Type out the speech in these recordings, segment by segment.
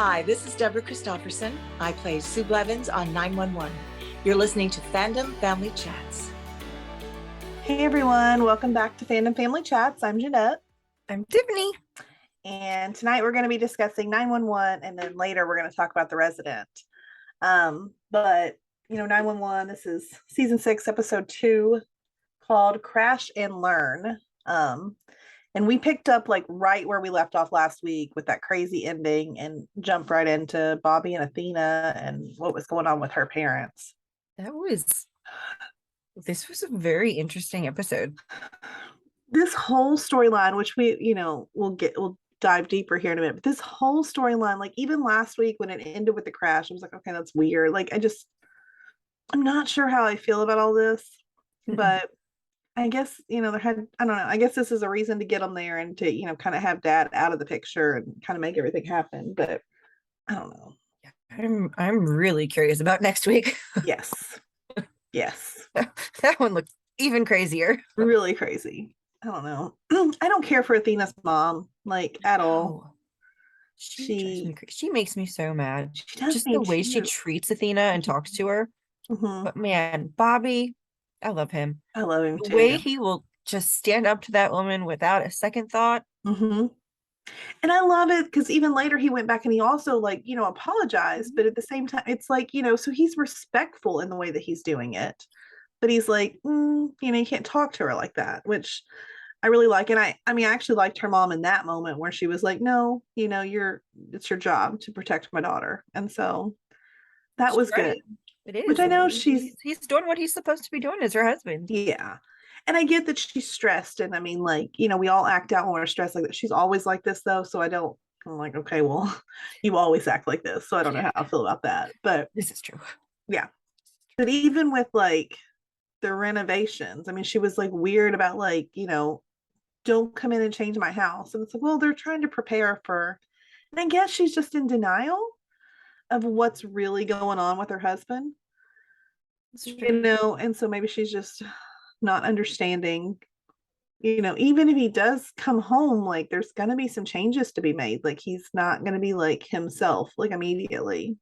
Hi, this is Deborah Christofferson. I play Sue Blevins on 911. You're listening to Fandom Family Chats. Hey everyone, welcome back to Fandom Family Chats. I'm Jeanette. I'm Tiffany. And tonight we're going to be discussing 911, and then later we're going to talk about The Resident. But 911, this is season 6, episode 2, called Crash and Learn. And we picked up like right where we left off last week with that crazy ending and jumped right into Bobby and Athena and what was going on with her parents. This was a very interesting episode. This whole storyline, which we'll dive deeper here in a minute, but this whole storyline, like even last week when it ended with the crash, I was like, okay, that's weird. Like I'm not sure how I feel about all this, but I guess, I don't know. I guess this is a reason to get them there and to, kind of have dad out of the picture and kind of make everything happen. But I don't know. I'm really curious about next week. Yes. That one looked even crazier. Really crazy. I don't know. I don't care for Athena's mom, like at all. She makes me so mad. Just the way she treats Athena and talks to her. Mm-hmm. But man, Bobby, I love him. I love him too. The way he will just stand up to that woman without a second thought. Mm-hmm. And I love it because even later he went back and he also apologized, but at the same time, it's like, so he's respectful in the way that he's doing it, but he's like, you can't talk to her like that, which I really like. And I actually liked her mom in that moment where she was like, no, it's your job to protect my daughter. And so that was good. It is. Which I know he's doing what he's supposed to be doing as her husband. Yeah. And I get that she's stressed. And we all act out when we're stressed like that. She's always like this though. So I'm like, okay, well, you always act like this. So I don't know how I feel about that. But this is true. Yeah. But even with the renovations, she was weird about don't come in and change my house. And it's like, well, they're trying to prepare for, and I guess she's just in denial of what's really going on with her husband. And so maybe she's just not understanding, even if he does come home, there's gonna be some changes to be made. He's not gonna be like himself, immediately.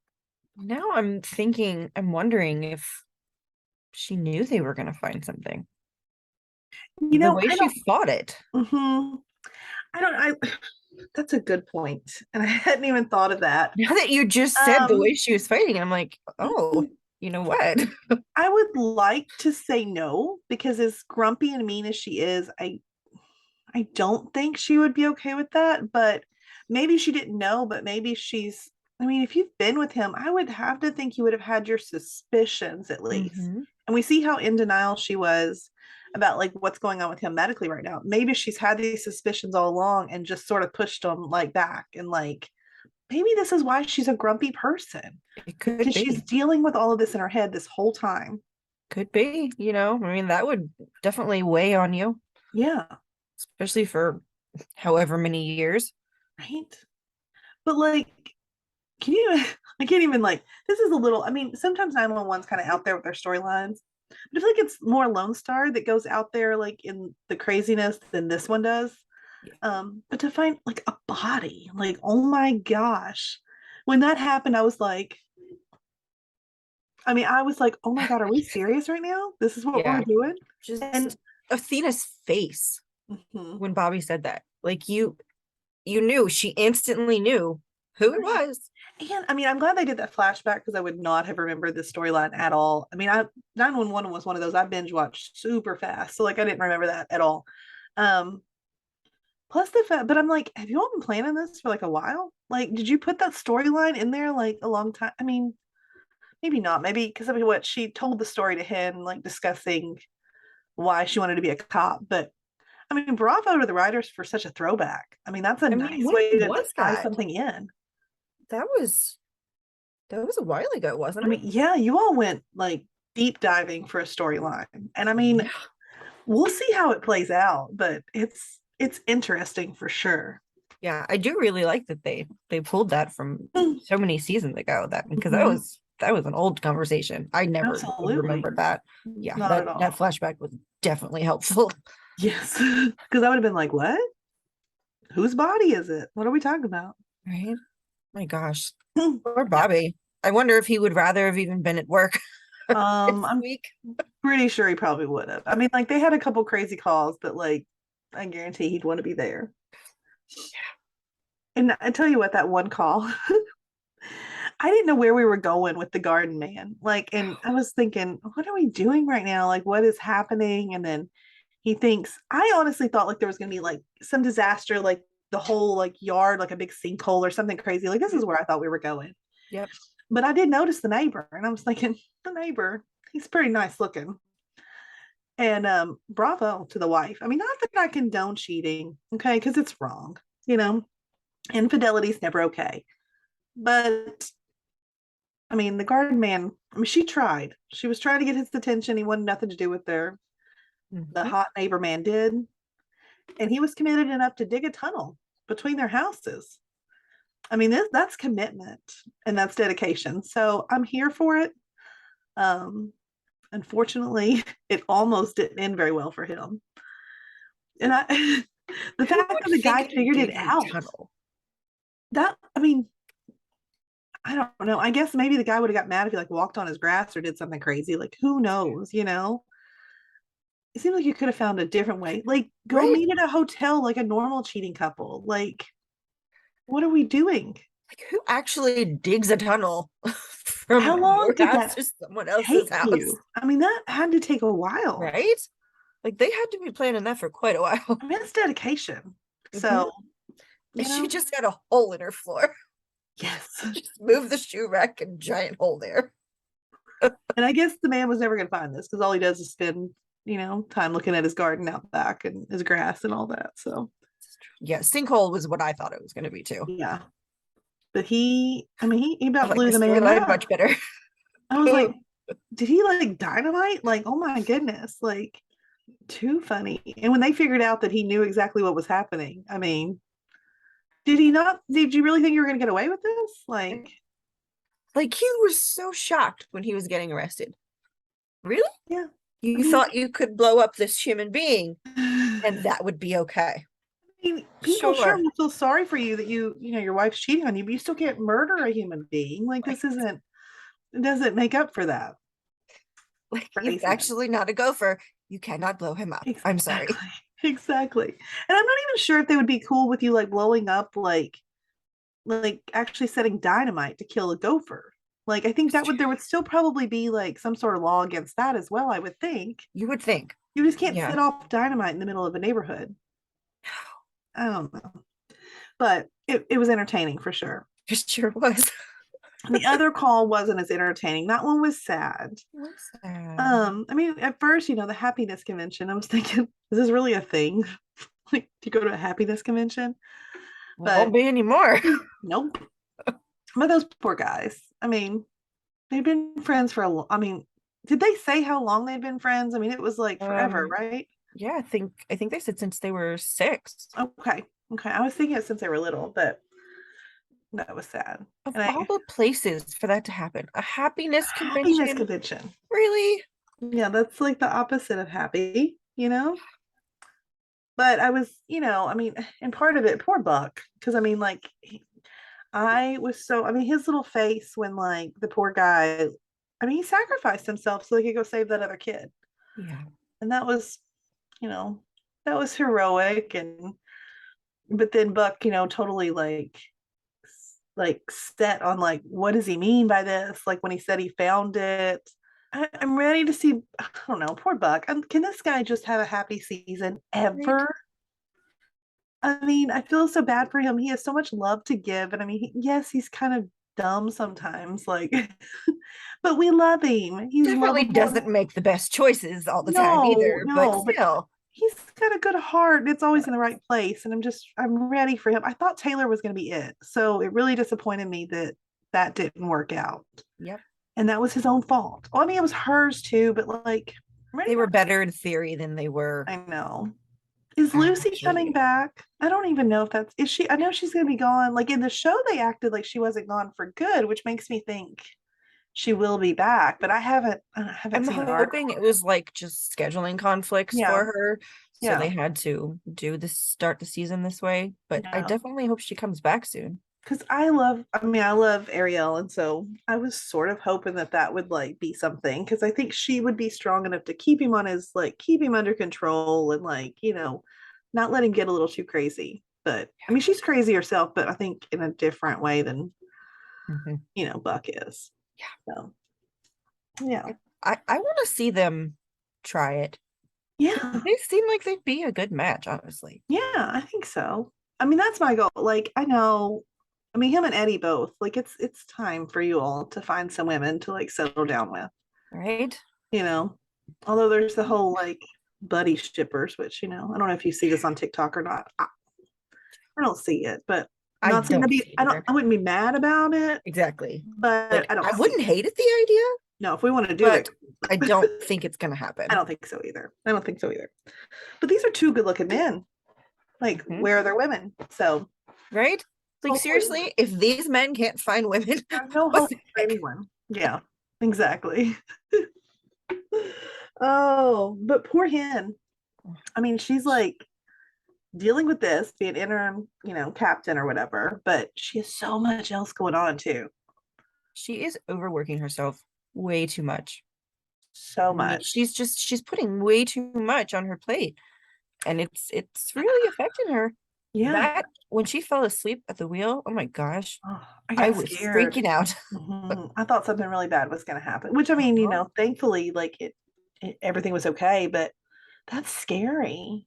Now I'm wondering if she knew they were gonna find something. The way she fought it. Mm-hmm. That's a good point. And I hadn't even thought of that. Now that you just said the way she was fighting, I'm like, oh, you know what? I would like to say no, because as grumpy and mean as she is, I don't think she would be okay with that. But maybe she didn't know, but maybe she's, if you've been with him, I would have to think you would have had your suspicions at least. Mm-hmm. And we see how in denial she was about what's going on with him medically right now. Maybe she's had these suspicions all along and just sort of pushed them back, and maybe this is why she's a grumpy person. It could be. She's dealing with all of this in her head this whole time. Could be, that would definitely weigh on you. Yeah. Especially for however many years. Right. But I can't even this is a little, sometimes 911's kind of out there with their storylines. But I feel like it's more Lone Star that goes out there in the craziness than this one does. Yeah. But to find a body, oh my gosh, when that happened, I was like, oh my God, are we serious right now? This is what we're doing? And Athena's face when Bobby said that, you knew, she instantly knew who it was. And I'm glad they did that flashback, because I would not have remembered this storyline at all. 911 was one of those I binge watched super fast, so I didn't remember that at all. Plus the fact, but I'm like, have you all been planning this for a while? Did you put that storyline in there a long time? Maybe not. Maybe because what she told the story to him, discussing why she wanted to be a cop. But bravo to the writers for such a throwback. That's a nice way to tie something in. That was a while ago, wasn't it? Yeah, you all went deep diving for a storyline. And we'll see how it plays out, but it's interesting for sure. Yeah, I do really like that they pulled that from so many seasons ago, because that was an old conversation. I never remembered that. Yeah, that flashback was definitely helpful. Yes, because I would have been like, what? Whose body is it? What are we talking about? Right. My gosh. Poor Bobby. I wonder if he would rather have even been at work this I'm week. pretty sure he probably would have. I mean, like they had a couple crazy calls, but like I guarantee he'd want to be there. And I tell you what, that one call, I didn't know where we were going with the garden man. Like, and I was thinking, what are we doing right now? Like, what is happening? And then he thinks, I honestly thought like there was gonna be like some disaster, like the whole like yard, like a big sinkhole or something crazy. Like this is where I thought we were going. Yep. But I did notice the neighbor, and I was thinking, the neighbor, he's pretty nice looking. And bravo to the wife. I mean, not that I condone cheating, okay, because it's wrong, you know. Infidelity is never okay. But I mean, the garden man, I mean, she tried. She was trying to get his attention. He wanted nothing to do with her. The hot neighbor man did. And he was committed enough to dig a tunnel between their houses. I mean, that's commitment and that's dedication. So I'm here for it. Unfortunately, it almost didn't end very well for him. And the fact that the guy figured it out. That, I mean, I don't know. I guess maybe the guy would have got mad if he like walked on his grass or did something crazy. Like, who knows, you know? It seems like you could have found a different way. Like, go meet at a hotel like a normal cheating couple. Like, what are we doing? Like, who actually digs a tunnel from how long did that to someone else's house? You? I mean, that had to take a while, right? Like, they had to be planning that for quite a while. I mean, it's dedication. So, and she just got a hole in her floor. Yes, just move the shoe rack and giant hole there. And I guess the man was never going to find this because all he does is spend, you know, time looking at his garden out back and his grass and all that. So, yeah, sinkhole was what I thought it was going to be too. Yeah. But he about blew the man up. Much better. I was like, did he like dynamite? Like, oh my goodness, like too funny. And when they figured out that he knew exactly what was happening, I mean, did you really think you were going to get away with this? Like he was so shocked when he was getting arrested. Really? Yeah. You thought you could blow up this human being and that would be okay. I mean, people sure will feel sorry for you that you know your wife's cheating on you, but you still can't murder a human being. Like this it doesn't make up for that. Like he's actually not a gopher. You cannot blow him up. Exactly. I'm sorry. Exactly. And I'm not even sure if they would be cool with you like blowing up like actually setting dynamite to kill a gopher. Like I think there would still probably be like some sort of law against that as well, I would think. You would think. You just can't set off dynamite in the middle of a neighborhood. I don't know. But it was entertaining for sure. It sure was. The other call wasn't as entertaining. That one was sad. I mean, at first, you know, the happiness convention, I was thinking, is this really a thing? Like, do you go to a happiness convention? But won't be anymore. Nope. But those poor guys. I mean, they've been friends for did they say how long they've been friends? I mean, it was like forever, right? Yeah, I think they said since they were 6. Okay. I was thinking it since they were little, but that was sad. Of all the places for that to happen, a happiness convention. Really? Yeah, that's like the opposite of happy, you know? But I was, you know, I mean, and part of it, poor Buck, because I mean, like, his little face when like the poor guy, I mean, he sacrificed himself so he could go save that other kid. Yeah. And that was, you know, that was heroic. But then Buck, you know, totally like set on like, what does he mean by this? Like when he said he found it. I'm ready to see, I don't know, poor Buck. Can this guy just have a happy season ever? I mean, I feel so bad for him. He has so much love to give. And I mean, yes, he's kind of dumb sometimes, like, but we love him. He definitely doesn't make the best choices all the time either. But still, he's got a good heart. It's always in the right place. And I'm ready for him. I thought Taylor was going to be it. So it really disappointed me that didn't work out. Yep. And that was his own fault. Well, I mean, it was hers too, but like they were better in theory than they were. I know. Is Lucy coming back? I don't even know if is she? I know she's going to be gone. Like in the show, they acted like she wasn't gone for good, which makes me think she will be back. But I haven't I'm hoping it was like just scheduling conflicts for her, so they had to start the season this way. But I definitely hope she comes back soon. because I love Ariel, and so I was sort of hoping that that would like be something, because I think she would be strong enough to keep him under control, and like, not let him get a little too crazy. But I mean, she's crazy herself, but I think in a different way than Buck is. Yeah. So yeah, I want to see them try it. yeah, They seem like they'd be a good match, honestly. yeah. I think so. I mean, that's my goal. Like, I know. I mean, him and Eddie both. Like, it's time for you all to find some women to like settle down with. Right? Although there's the whole like buddy shippers, which I don't know if you see this on TikTok or not. I don't see it, but I'm not saying I wouldn't be mad about it. Exactly. But like, I wouldn't hate it, the idea. No, if we want to do it, I don't think it's gonna happen. I don't think so either. But these are two good-looking men. Like, where are their women? So, right? Like, seriously, if these men can't find women, there's no hope for anyone. Yeah, exactly. Oh, but poor Hen. I mean, she's like dealing with this, being interim, captain or whatever, but she has so much else going on too. She is overworking herself way too much. So much. She's putting way too much on her plate, and it's really affecting her. Yeah. That when she fell asleep at the wheel, oh my gosh, I was scared. freaking out. I thought something really bad was going to happen, which I mean, thankfully, like everything was okay, but that's scary.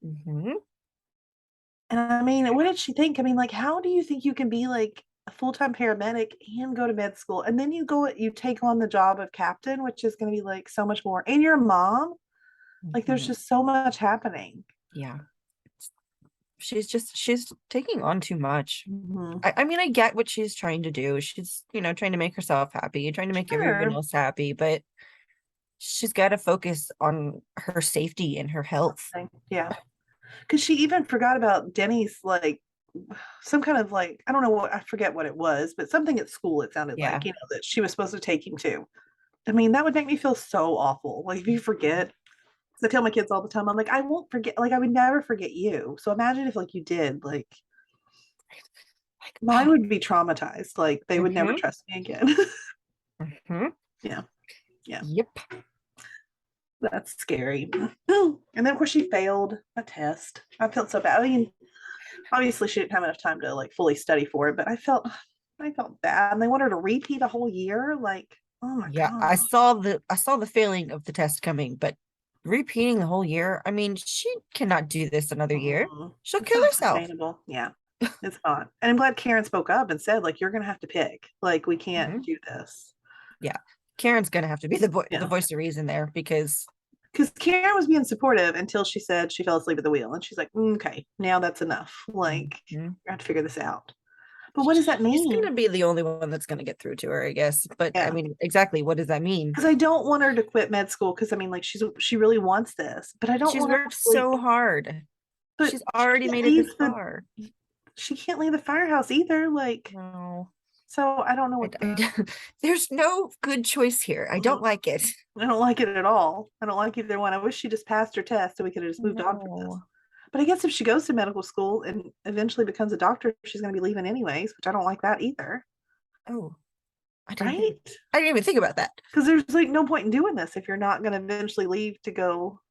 And I mean, what did she think? I mean, like, how do you think you can be like a full-time paramedic and go to med school, and then you take on the job of captain, which is going to be like so much more, and your mom, like, there's just so much happening. Yeah, she's taking on too much. I mean, I get what she's trying to do. She's trying to make herself happy, trying to make everyone else happy, but she's got to focus on her safety and her health. Yeah, because she even forgot about Denny's, like, some kind of, like, I don't know I forget what it was, but something at school, it sounded like, that she was supposed to take him to. I mean, that would make me feel so awful. Like, if you forget, I tell my kids all the time, I'm like, I won't forget, like, I would never forget you. So imagine if like you did, like mine would be traumatized. Like, they would never trust me again. Yeah. Yep. That's scary. And then of course she failed a test. I felt so bad. I mean, obviously she didn't have enough time to like fully study for it, but I felt bad. And they want her to repeat a whole year. Like, oh my God. I saw the failing of the test coming, but repeating the whole year, I mean, she cannot do this another year. She'll kill herself. Yeah, it's not. And I'm glad Karen spoke up and said, like, you're gonna have to pick. Like, we can't do this. Yeah, Karen's gonna have to be the voice of reason there, because Karen was being supportive until she said she fell asleep at the wheel, and she's like, okay, now that's enough. Like, you have to figure this out. But what does that mean? She's gonna be the only one that's gonna get through to her, I guess. But I mean, exactly, what does that mean? Because I don't want her to quit med school, because I mean, like, she really wants this, but I don't. She's worked so hard. But she's already made it this far. She can't leave the firehouse either. Like, no. So I don't know what. There's no good choice here. I don't like it. I don't like it at all. I don't like either one. I wish she just passed her test so we could have just moved on from this. But I guess if she goes to medical school and eventually becomes a doctor, she's going to be leaving anyways, which I don't like that either. Oh, I didn't even think about that. Because there's like no point in doing this if you're not going to eventually leave to go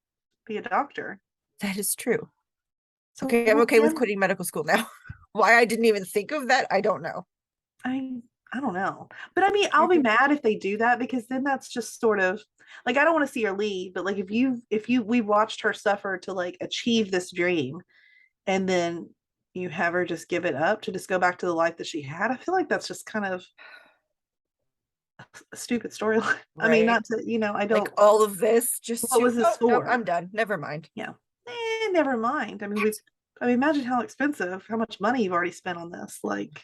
be a doctor. That is true. So, okay, I'm okay with quitting medical school now. Why I didn't even think of that, I don't know. I don't know. But I mean, I'll be mad if they do that, because then that's just sort of like, I don't want to see her leave, but like, if we watched her suffer to like achieve this dream, and then you have her just give it up to just go back to the life that she had, I feel like that's just kind of a stupid storyline. Right. I mean, not to, I don't like all of this just what was this for? No, I'm done. Never mind. Yeah. Never mind. I mean, imagine how expensive, how much money you've already spent on this. Like,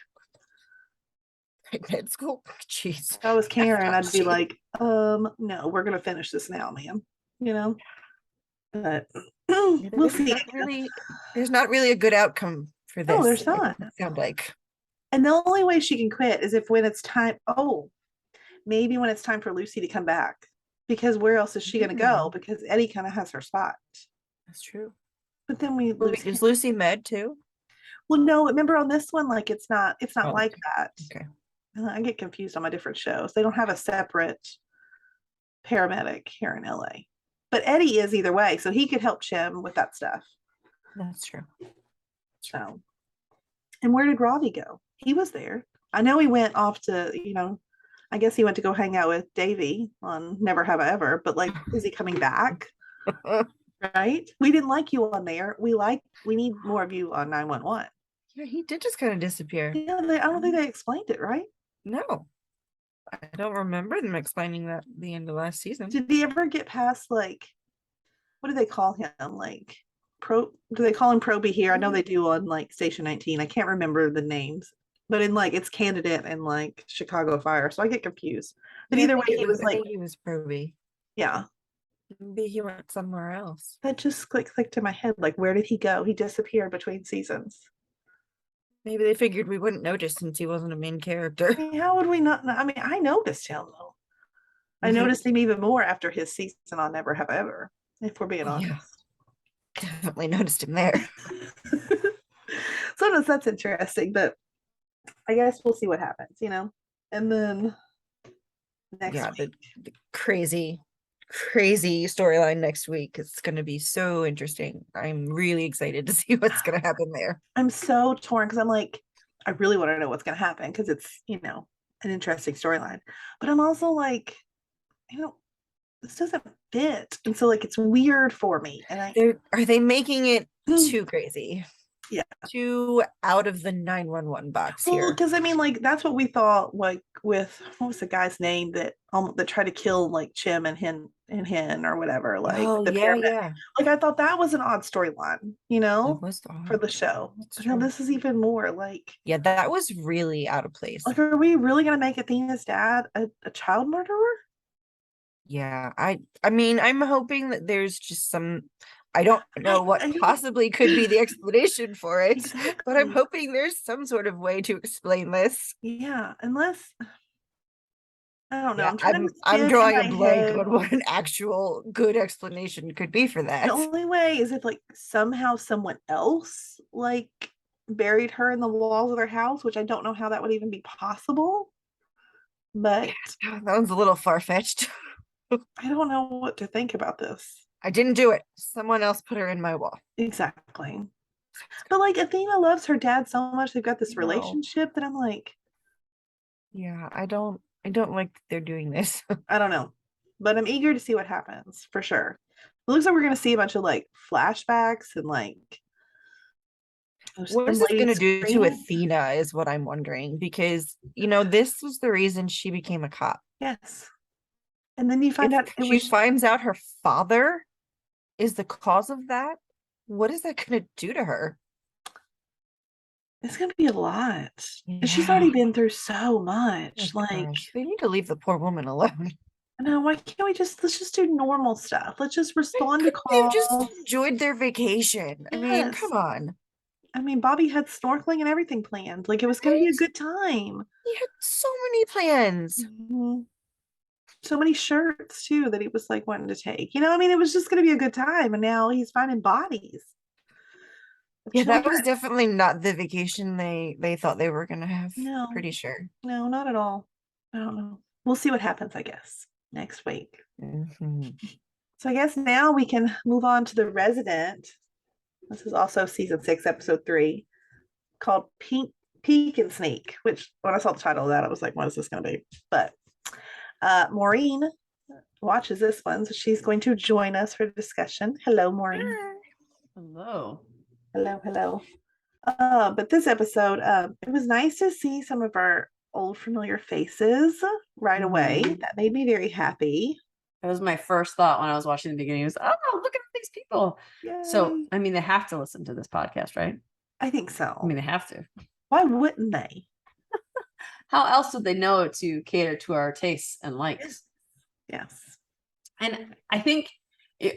med school. Jeez. If I was Karen, I'd be like, no, we're gonna finish this now, ma'am. But we'll see. There's not really a good outcome for this. No, there's not. It sounds like. And the only way she can quit is when it's time. Maybe when it's time for Lucy to come back, because where else is she gonna go? Because Eddie kind of has her spot. That's true. But then we lose. Is Lucy med too? Well, no, remember on this one, like it's not Oh, like okay. that. Okay. I get confused on my different shows. They don't have a separate paramedic here in LA. But Eddie is either way, so he could help Chim with that stuff. That's true. So, and where did Ravi go? He was there. I know he went off to, I guess he went to go hang out with Davey on Never Have I Ever, but like, is he coming back? Right? We didn't like you on there. We need more of you on 911. Yeah, he did just kind of disappear. Yeah, I don't think they explained it, right? No. I don't remember them explaining that at the end of last season. Did he ever get past like, what do they call him? Like do they call him Proby here? I know they do on like Station 19. I can't remember the names, but in like it's Candidate and like Chicago Fire. So I get confused. But either way, he was like, I think he was Proby. Yeah. Maybe he went somewhere else. That just clicked in my head. Like, where did he go? He disappeared between seasons. Maybe they figured we wouldn't notice since he wasn't a main character. I mean, how would we not know? I mean, I noticed him though. I noticed him even more after his season on Never Have I Ever, if we're being honest. Yeah, definitely noticed him there. So that's interesting, but I guess we'll see what happens, And then next week. The crazy storyline next week. It's going to be so interesting. I'm really excited to see what's going to happen there. I'm so torn because I'm like, I really want to know what's going to happen because it's, an interesting storyline. But I'm also like, this doesn't fit. And so like, it's weird for me. And are they making it too crazy? Yeah. Too out of the 911 box here. Because I mean, like, that's what we thought, like, with what was the guy's name that tried to kill like Chim and Hen or whatever, like yeah. Like, I thought that was an odd storyline, for the show. But now this is even more like, yeah, that was really out of place. Like, are we really gonna make Athena's dad a child murderer? Yeah, I mean, I'm hoping that there's just some. I don't know what possibly could be the explanation for it, exactly. But I'm hoping there's some sort of way to explain this. Yeah, unless I don't know. Yeah, I'm drawing a blank on what an actual good explanation could be for that. The only way is if like somehow someone else like buried her in the walls of their house, which I don't know how that would even be possible. But that one's a little far-fetched. I don't know what to think about this. I didn't do it. Someone else put her in my wall. Exactly. But like Athena loves her dad so much. They've got this relationship that I'm like, yeah, I don't like they're doing this. I don't know. But I'm eager to see what happens for sure. It looks like we're gonna see a bunch of like flashbacks and like what is it gonna do to Athena is what I'm wondering, because this was the reason she became a cop. Yes. And then you find out she finds out her father is the cause of that. What is that going to do to her? It's going to be a lot. Yeah. And she's already been through so much. Oh, like, gosh. They need to leave the poor woman alone. No, why can't we let's just do normal stuff? Let's just respond to calls. They've just enjoyed their vacation. Yes. I mean, come on. I mean, Bobby had snorkeling and everything planned. Like, it was going to be a good time. He had so many plans. Mm-hmm. So many shirts too that he was like wanting to take. I mean, it was just going to be a good time, and now he's finding bodies. Yeah, that was definitely not the vacation they thought they were going to have. No, pretty sure. No, not at all. I don't know. We'll see what happens, I guess, next week. Mm-hmm. So I guess now we can move on to The Resident. This is also season 6, episode 3, called Peek and Sneak. Which when I saw the title of that, I was like, "What is this going to be?" But Maureen watches this one, so she's going to join us for discussion. Hello, Maureen. Hello. But this episode, it was nice to see some of our old familiar faces right away. That made me very happy. That was my first thought when I was watching the beginning. Was, oh, look at these people. Yay. So, I mean, they have to listen to this podcast, right? I think so. I mean, they have to. Why wouldn't they? How else would they know to cater to our tastes and likes? Yes. And I think,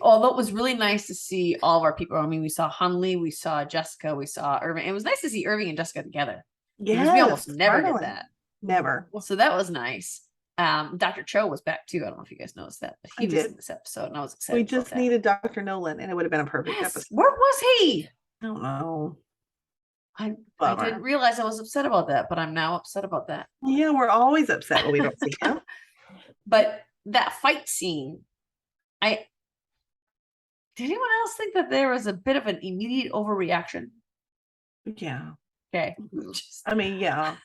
although it was really nice to see all of our people, I mean, we saw Hunley, we saw Jessica, we saw Irving. It was nice to see Irving and Jessica together. Yeah. Because we almost never did that. Never. So that was nice. Dr. Cho was back too. I don't know if you guys noticed that, but he was in this episode, and I was excited. We just needed Dr. Nolan, and it would have been a perfect episode. Where was he? I don't know. I Bummer. didn't realize I was upset about that, but I'm now upset about that. Yeah, we're always upset when we don't see him. But that fight scene, did anyone else think that there was a bit of an immediate overreaction? Yeah. Okay. Yeah.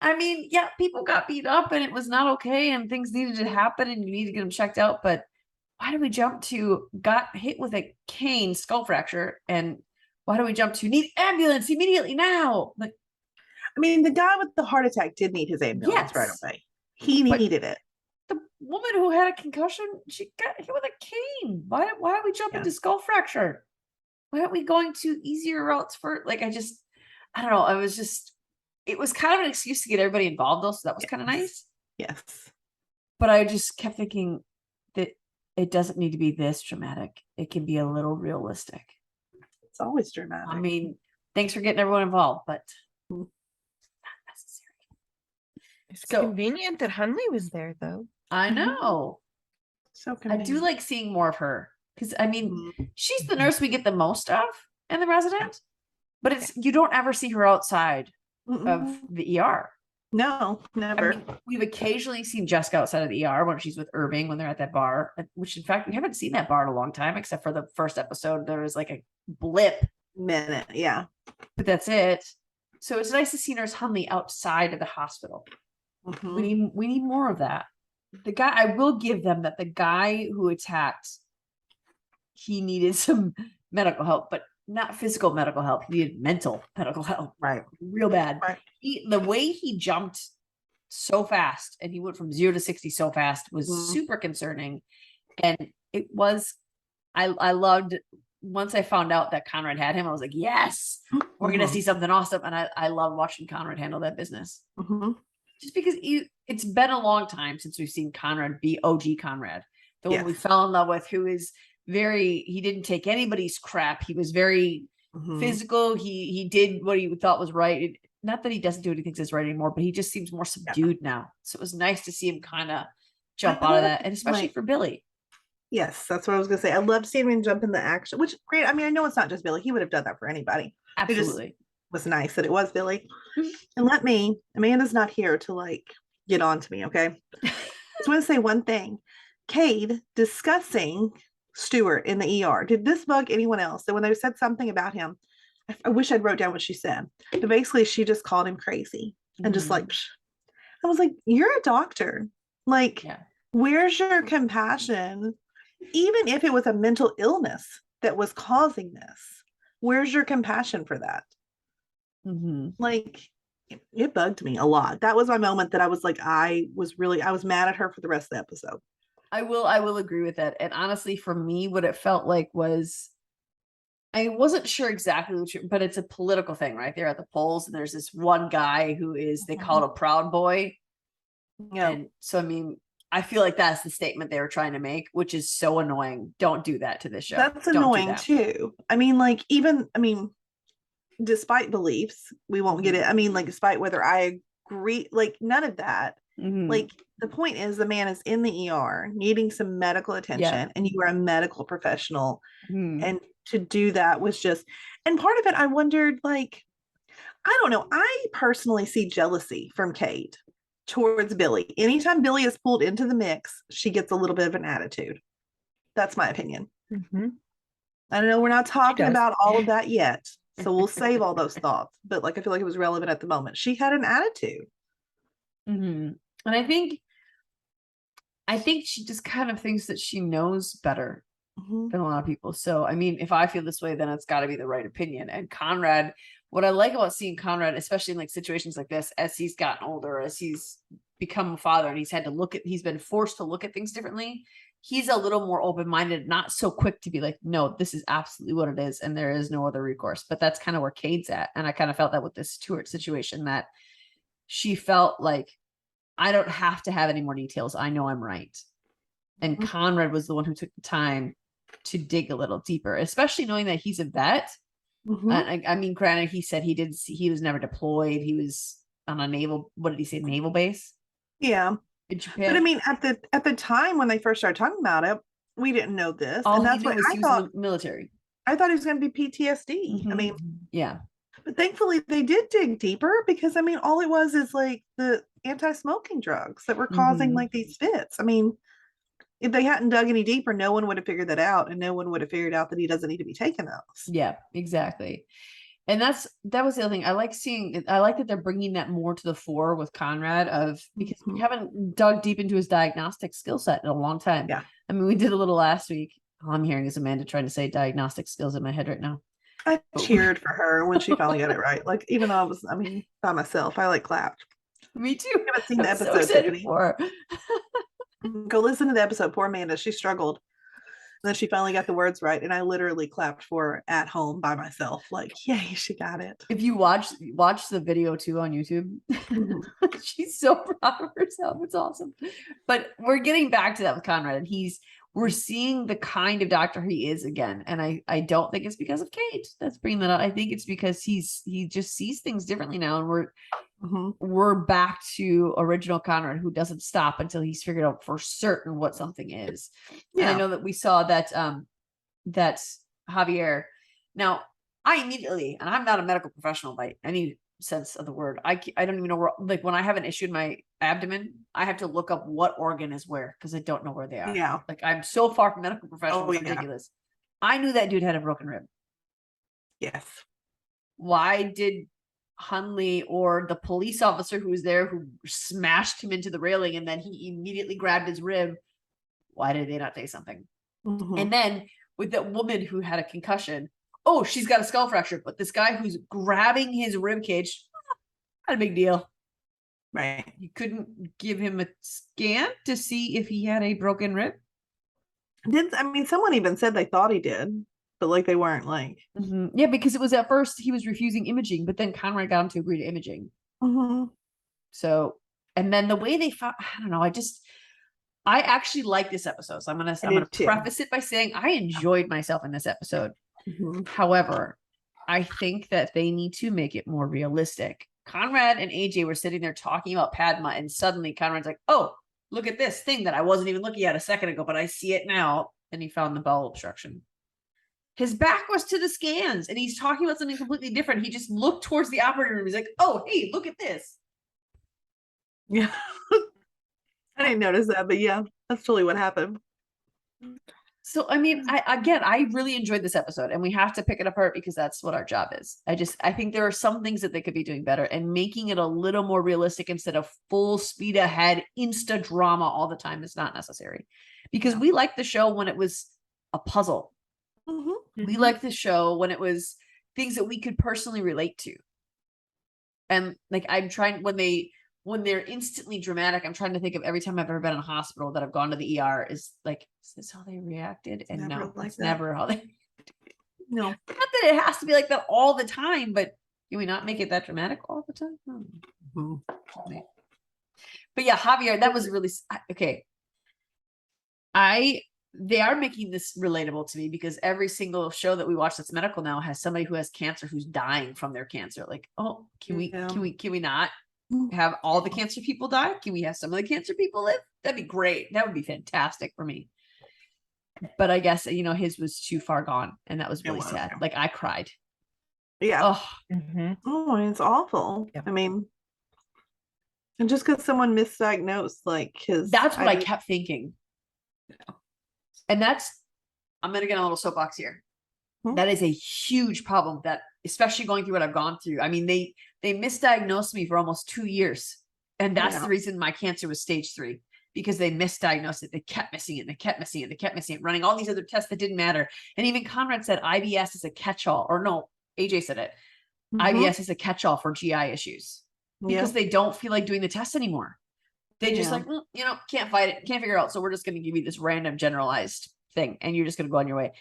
Yeah, people got beat up and it was not okay and things needed to happen and you need to get them checked out. But why do we jump to got hit with a cane skull fracture? And why do we jump to need ambulance immediately now? Like, the guy with the heart attack did need his ambulance right away. He needed it. The woman who had a concussion, she got hit with a cane. Why are we jumping to skull fracture? Why aren't we going to easier routes for, I don't know. It was kind of an excuse to get everybody involved though. So that was kind of nice. Yes. But I just kept thinking that it doesn't need to be this dramatic. It can be a little realistic. It's always dramatic. Thanks for getting everyone involved, but not necessary. It's convenient that Hunley was there though. I know. So convenient. I do like seeing more of her because she's the nurse we get the most of in the resident, but you don't ever see her outside of the ER. No, never. We've occasionally seen Jessica outside of the ER when she's with Irving when they're at that bar, which in fact we haven't seen that bar in a long time, except for the first episode. There was a blip minute, yeah, but that's it. So it's nice to see Nurse Hunley outside of the hospital. We need more of that. The guy, I will give them that the guy who attacked, he needed some medical help, but not physical medical help. He needed mental medical help. Right. Real bad. Right. The way he jumped so fast and he went from 0 to 60 so fast was super concerning. And it was, I loved, once I found out that Conrad had him, I was like, yes, we're going to see something awesome. And I love watching Conrad handle that business. Just because it's been a long time since we've seen Conrad be OG Conrad. The one we fell in love with, who is he didn't take anybody's crap. He was very physical. He did what he thought was right. Not that he doesn't do what he thinks is right anymore, but he just seems more subdued now. So it was nice to see him kind of jump out of that, and especially for Billy. Yes, that's what I was gonna say. I love seeing him jump in the action, which great. I know it's not just Billy. He would have done that for anybody. Absolutely. It was nice that it was Billy. And Amanda's not here to get on to me, okay? I just want to say one thing. Cade discussing Stuart in the ER. Did this bug anyone else? That when they said something about him, I wish I'd wrote down what she said. But basically, she just called him crazy and just I was like, "You're a doctor. Where's your compassion? Even if it was a mental illness that was causing this, where's your compassion for that?" It bugged me a lot. That was my moment that I was I was mad at her for the rest of the episode. I will agree with that. And honestly, for me, what it felt like was, I wasn't sure exactly, but it's a political thing, right? They're at the polls, and there's this one guy who they call it a proud boy. Yeah. And so, I feel like that's the statement they were trying to make, which is so annoying. Don't do that to this show. That's annoying too. Despite beliefs, we won't get it. Despite whether I agree, none of that. The point is, the man is in the ER needing some medical attention, and you are a medical professional, and to do that was just, and part of it, I wondered, I don't know, I personally see jealousy from Cade towards Billy. Anytime Billy is pulled into the mix, she gets a little bit of an attitude. That's my opinion. I don't know, we're not talking about all of that yet, so we'll save all those thoughts, but I feel like it was relevant at the moment. She had an attitude. And I think she just kind of thinks that she knows better than a lot of people. So, if I feel this way, then it's got to be the right opinion. And Conrad, what I like about seeing Conrad, especially in situations like this, as he's gotten older, as he's become a father, and he's been forced to look at things differently. He's a little more open-minded, not so quick to be like, no, this is absolutely what it is, and there is no other recourse. But that's kind of where Cade's at. And I kind of felt that with this Stuart situation, that she felt like, I don't have to have any more details. I know I'm right. And Conrad was the one who took the time to dig a little deeper, especially knowing that he's a vet. Granted, he said he was never deployed. He was on a naval base? Yeah. In Japan. But at the time when they first started talking about it, we didn't know this. All and that's he what knew was I he thought. was military. I thought he was going to be PTSD. I mean, yeah. But thankfully they did dig deeper, because I mean, all it was is like the anti-smoking drugs that were causing like these fits. I mean, if they hadn't dug any deeper, no one would have figured that out, and no one would have figured out that he doesn't need to be taking those. Yeah, exactly. And that was the other thing. I like that they're bringing that more to the fore with Conrad, because we haven't dug deep into his diagnostic skill set in a long time. Yeah. I mean, we did a little last week. All I'm hearing is Amanda trying to say diagnostic skills in my head right now. I cheered for her when she finally got it right. Like, even though I mean, by myself, I like clapped. Me too. I haven't seen the episode, so Tiffany. for. Go listen to the episode. Poor Amanda, she struggled. And then she finally got the words right, and I literally clapped for her at home by myself. Like, yay, she got it. If you watch the video too on YouTube, she's so proud of herself. It's awesome. But we're getting back to that with Conrad, and we're seeing the kind of doctor he is again. And I don't think it's because of Kate that's bringing that out. I think it's because he just sees things differently now. And we're back to original Conrad, who doesn't stop until he's figured out for certain what something is. Yeah. And I know that we saw that, that's Javier. Now I immediately, and I'm not a medical professional by any sense of the word. I don't even know where, like when I have an issue in my abdomen, I have to look up what organ is where, because I don't know where they are. Yeah. Like I'm so far from medical professional. It's ridiculous. I knew that dude had a broken rib. Yes. Why did Hunley or the police officer who was there, who smashed him into the railing and then he immediately grabbed his rib, why did they not say something? And then with that woman who had a concussion, oh, she's got a skull fracture, but this guy who's grabbing his rib cage, not a big deal. Right. You couldn't give him a scan to see if he had a broken rib? Someone even said they thought he did, but like they weren't like. Yeah, because it was at first he was refusing imaging, but then Conrad got him to agree to imaging. So, and then the way they found, I don't know, I actually like this episode. So I'm gonna preface it by saying I enjoyed myself in this episode. However, I think that they need to make it more realistic. Conrad and AJ were sitting there talking about Padma, and suddenly Conrad's like, oh, look at this thing that I wasn't even looking at a second ago, but I see it now. And he found the bowel obstruction. His back was to the scans, and he's talking about something completely different. He just looked towards the operating room. He's like, oh, hey, look at this. Yeah. I didn't notice that, but yeah, that's totally what happened. So, I mean, I really enjoyed this episode, and we have to pick it apart because that's what our job is. I think there are some things that they could be doing better, and making it a little more realistic instead of full speed ahead, insta drama all the time is not necessary, because we liked the show when it was a puzzle. We liked the show when it was things that we could personally relate to. And like, I'm trying, when they're instantly dramatic, I'm trying to think of every time I've ever been in a hospital that I've gone to the ER is like, is this how they reacted? And no, it's never how they reacted. No. Not that it has to be like that all the time, but can we not make it that dramatic all the time? But yeah, Javier, that was really, okay. They are making this relatable to me because every single show that we watch that's medical now has somebody who has cancer who's dying from their cancer. Like, oh, can we not have all the cancer people die? Can we have some of the cancer people live? That'd be great. That would be fantastic for me. But I guess, his was too far gone, and that was really sad. Yeah. Like, I cried. Yeah. Oh, it's awful. Yeah. I mean, and just because someone misdiagnosed, like that's what I kept thinking. Yeah. And I'm going to get a little soapbox here. That is a huge problem, that especially going through what I've gone through. I mean, they misdiagnosed me for almost 2 years. And that's the reason my cancer was stage 3, because they misdiagnosed it. They kept missing it. They kept missing it. They kept missing it, running all these other tests that didn't matter. And even Conrad said IBS is a catch-all, or no, AJ said it. IBS is a catch-all for GI issues because they don't feel like doing the test anymore. They just like, can't fight it, can't figure it out. So we're just going to give you this random generalized thing, and you're just going to go on your way.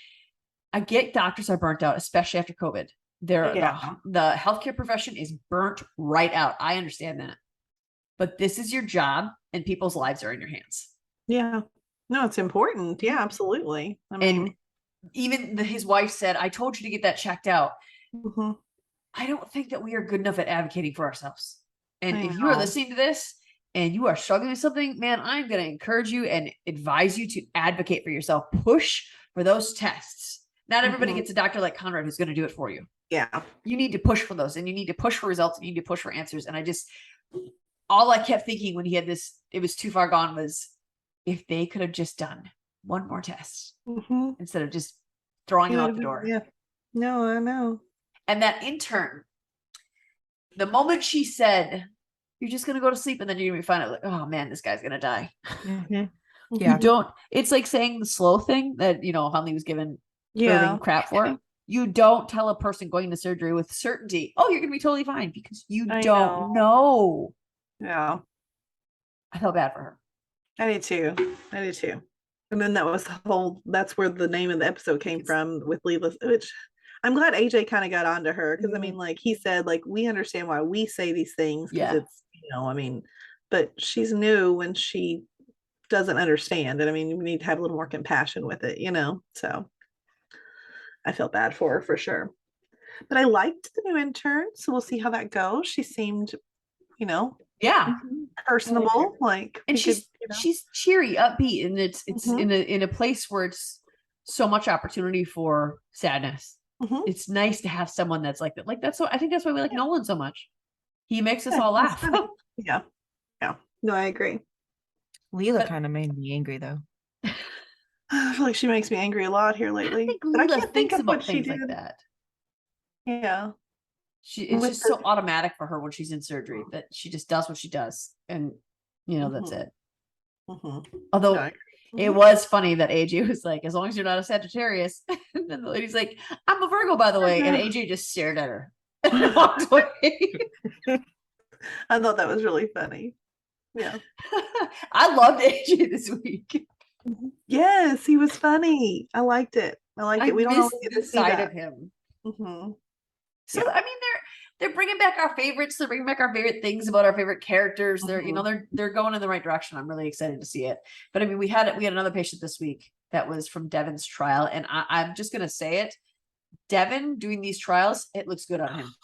I get doctors are burnt out, especially after COVID. The healthcare profession is burnt right out. I understand that. But this is your job, and people's lives are in your hands. Yeah. No, it's important. Yeah, absolutely. I mean, and even his wife said, I told you to get that checked out. I don't think that we are good enough at advocating for ourselves. And if you are listening to this and you are struggling with something, man, I'm going to encourage you and advise you to advocate for yourself. Push for those tests. Not everybody gets a doctor like Conrad who's going to do it for you. Yeah. You need to push for those, and you need to push for results, and you need to push for answers. And all I kept thinking when he had this, it was too far gone, was if they could have just done one more test instead of just throwing him out the door. Yeah. No, I know. And that intern, the moment she said, "You're just going to go to sleep," and then you're going to find out, like, oh man, this guy's going to die. Yeah. You don't, it's like saying the slow thing that, Hunley was given crap for. You don't tell a person going to surgery with certainty, oh, you're going to be totally fine, because you don't know. Yeah. I felt bad for her. I did too. And then that's where the name of the episode came from with Leela, which I'm glad AJ kind of got onto her, because I mean, like he said, like, we understand why we say these things, because it's, but she's new when she doesn't understand. And I mean, we need to have a little more compassion with it, so I felt bad for her for sure. But I liked the new intern, so we'll see how that goes. She seemed, personable, like, and she's cheery, upbeat, and it's in a place where it's so much opportunity for sadness. It's nice to have someone that's like that. Like, that's what I think, that's why we like Nolan so much. He makes us all laugh. Yeah. No, I agree. Leela kind of made me angry though. I feel like she makes me angry a lot here lately. I think but I Leela can't thinks think of about what she things did. like that. Yeah. It's just so automatic for her when she's in surgery that she just does what she does, and that's it. Although it was funny that AJ was like, as long as you're not a Sagittarius, and then the lady's like, I'm a Virgo, by the way, and AJ just stared at her and walked away. I thought that was really funny. Yeah. I loved AJ this week. Yes, he was funny. I liked it. We don't always get to see side that of him. So I mean, they're bringing back our favorites. They're bringing back our favorite things about our favorite characters. They're they're going in the right direction. I'm really excited to see it. But I mean, we had another patient this week that was from Devin's trial, and I'm just gonna say it. Devin doing these trials, it looks good on him.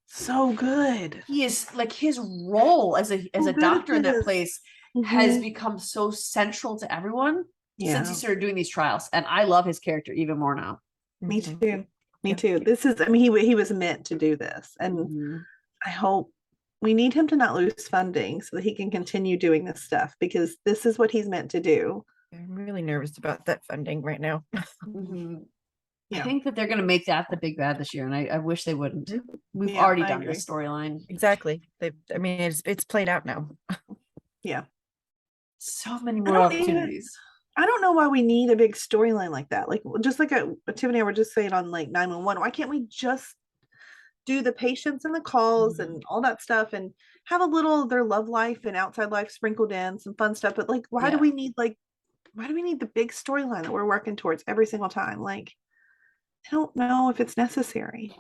So good. He is, like, his role as a doctor in that place has become so central to everyone since he started doing these trials, and I love his character even more now. Me too. Me too. This is, I mean, he was meant to do this, and I hope we need him to not lose funding so that he can continue doing this stuff, because this is what he's meant to do. I'm really nervous about that funding right now. I think that they're going to make that the big bad this year, and I wish they wouldn't. We've already done this storyline. Exactly. I mean, it's played out now. So many more opportunities. I don't know why we need a big storyline like that. Like, just like Tiffany and I were just saying on like 911, why can't we just do the patients and the calls and all that stuff, and have a little of their love life and outside life sprinkled in, some fun stuff? But like, why do we need the big storyline that we're working towards every single time? Like, I don't know if it's necessary.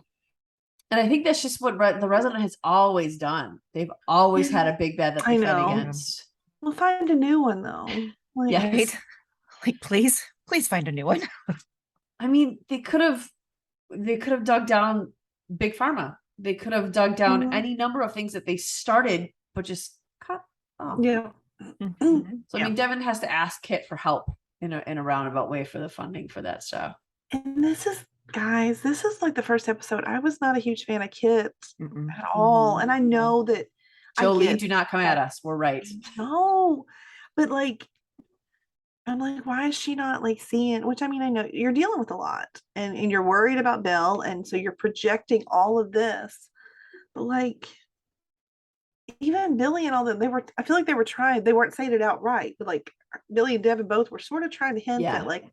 And I think that's just what the Resident has always done. They've always had a big bad that they fight against. We'll find a new one though. Like, like, please find a new one. I mean, they could have dug down Big Pharma. They could have dug down any number of things that they started, but just cut off. So I mean, Devin has to ask Kit for help in a roundabout way for the funding for that stuff. And this is like the first episode. I was not a huge fan of Kit at all. And I know that Jolie, do not come at us. We're right. No, but like, I'm like, why is she not like seeing? Which, I mean, I know you're dealing with a lot, and you're worried about Belle, and so you're projecting all of this. But like, even Billy and all that, I feel like they were trying. They weren't saying it outright, but like Billy and Devin both were sort of trying to hint at like,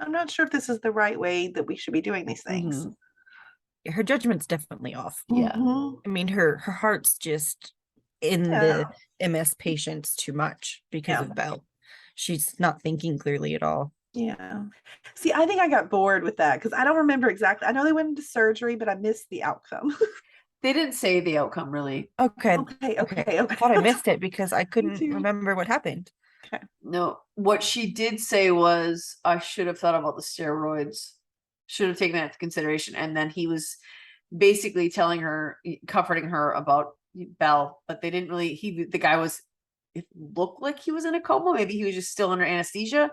I'm not sure if this is the right way that we should be doing these things. Her judgment's definitely off. I mean, her heart's just in the MS patients too much because of Belle. She's not thinking clearly at all. See, I think I got bored with that because I don't remember exactly. I know they went into surgery, but I missed the outcome. They didn't say the outcome really. Okay. I thought I missed it because I couldn't remember what happened. No, what she did say was, I should have thought about the steroids, should have taken that into consideration. And then he was basically telling her, comforting her about Belle, but they didn't really, the guy was, it looked like he was in a coma. Maybe he was just still under anesthesia,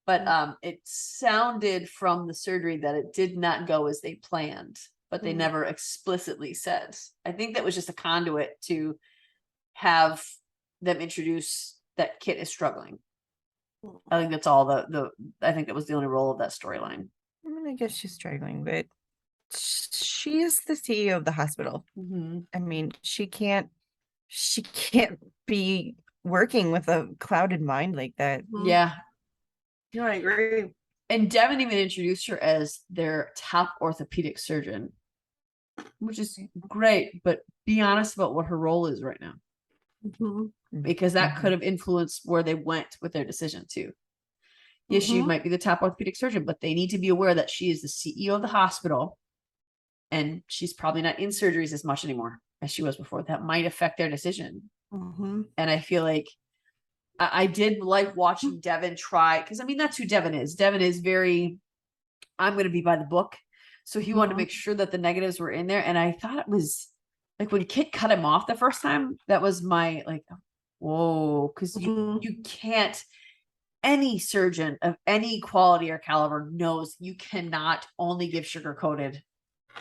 But it sounded from the surgery that it did not go as they planned, but they never explicitly said. I think that was just a conduit to have them introduce that Kit is struggling. I think that's all I think that was the only role of that storyline. I mean, I guess she's struggling, but she is the CEO of the hospital. I mean, she can't be working with a clouded mind like that. Yeah. Yeah, I agree. And Devin even introduced her as their top orthopedic surgeon, which is great, but be honest about what her role is right now. Because that could have influenced where they went with their decision too. Yes, she might be the top orthopedic surgeon, but they need to be aware that she is the CEO of the hospital and she's probably not in surgeries as much anymore as she was before. That might affect their decision. And I feel like I did like watching Devin try, because I mean, that's who Devin is. Devin is very, I'm going to be by the book. So he wanted to make sure that the negatives were in there. And I thought it was like when Kit cut him off the first time, that was my like, whoa, because you can't, any surgeon of any quality or caliber knows you cannot only give sugar-coated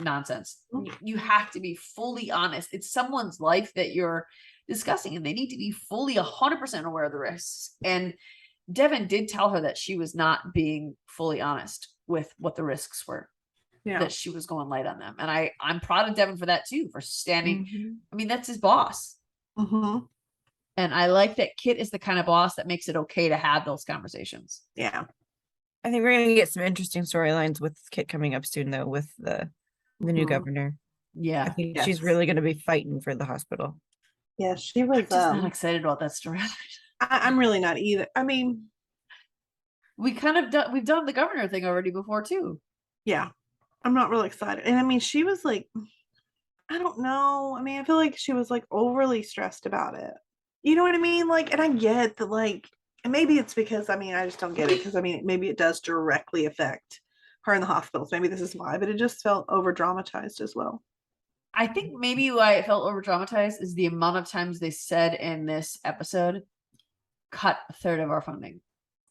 nonsense. You have to be fully honest. It's someone's life that you're discussing, and they need to be fully 100% aware of the risks. And Devin did tell her that she was not being fully honest with what the risks were. That she was going light on them. And I'm proud of Devin for that too, for standing. I mean, that's his boss. And I like that Kit is the kind of boss that makes it okay to have those conversations. Yeah. I think we're gonna get some interesting storylines with Kit coming up soon though, with the new governor. Yeah. I think she's really gonna be fighting for the hospital. Yeah, she was I'm just not excited about that story. I'm really not either. I mean, we've done the governor thing already before too. Yeah. I'm not really excited. And I mean, she was like, I don't know. I mean, I feel like she was like overly stressed about it. You know what I mean? Like, and I get that, like, and maybe it's because, I mean, I just don't get it. Because I mean, maybe it does directly affect her in the hospitals. Maybe this is why, but it just felt over dramatized as well. I think maybe why it felt over dramatized is the amount of times they said in this episode, cut a third of our funding.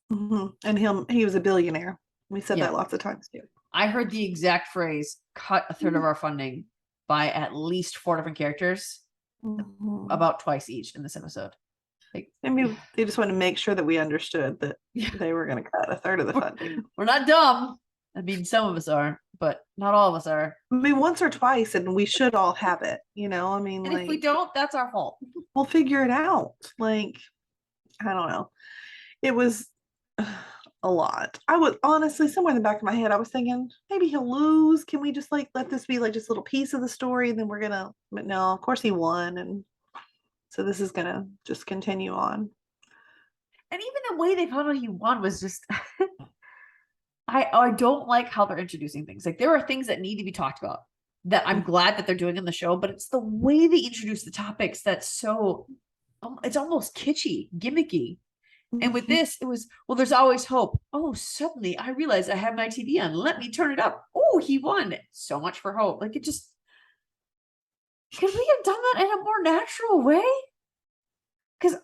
And he was a billionaire. We said that lots of times too. I heard the exact phrase, cut a third of our funding, by at least 4 different characters, about twice each in this episode. Like, I mean, they just wanted to make sure that we understood that they were going to cut a third of the funding. We're not dumb. I mean, some of us are, but not all of us are. I mean, once or twice, and we should all have it, you know? I mean, and like, if we don't, that's our fault. We'll figure it out. Like, I don't know. It was a lot. I would honestly, somewhere in the back of my head, I was thinking maybe he'll lose. Can we just like let this be like just a little piece of the story, and then we're gonna, but no, of course he won, and so this is gonna just continue on. And even the way they found out he won was just I don't like how they're introducing things. Like, there are things that need to be talked about that I'm glad that they're doing in the show, but it's the way they introduce the topics that's so it's almost kitschy, gimmicky. And with this, it was, well, there's always hope. Oh, suddenly I realized I have my TV on. Let me turn it up. Oh, he won. So much for hope. Like, it just, could we have done that in a more natural way? Because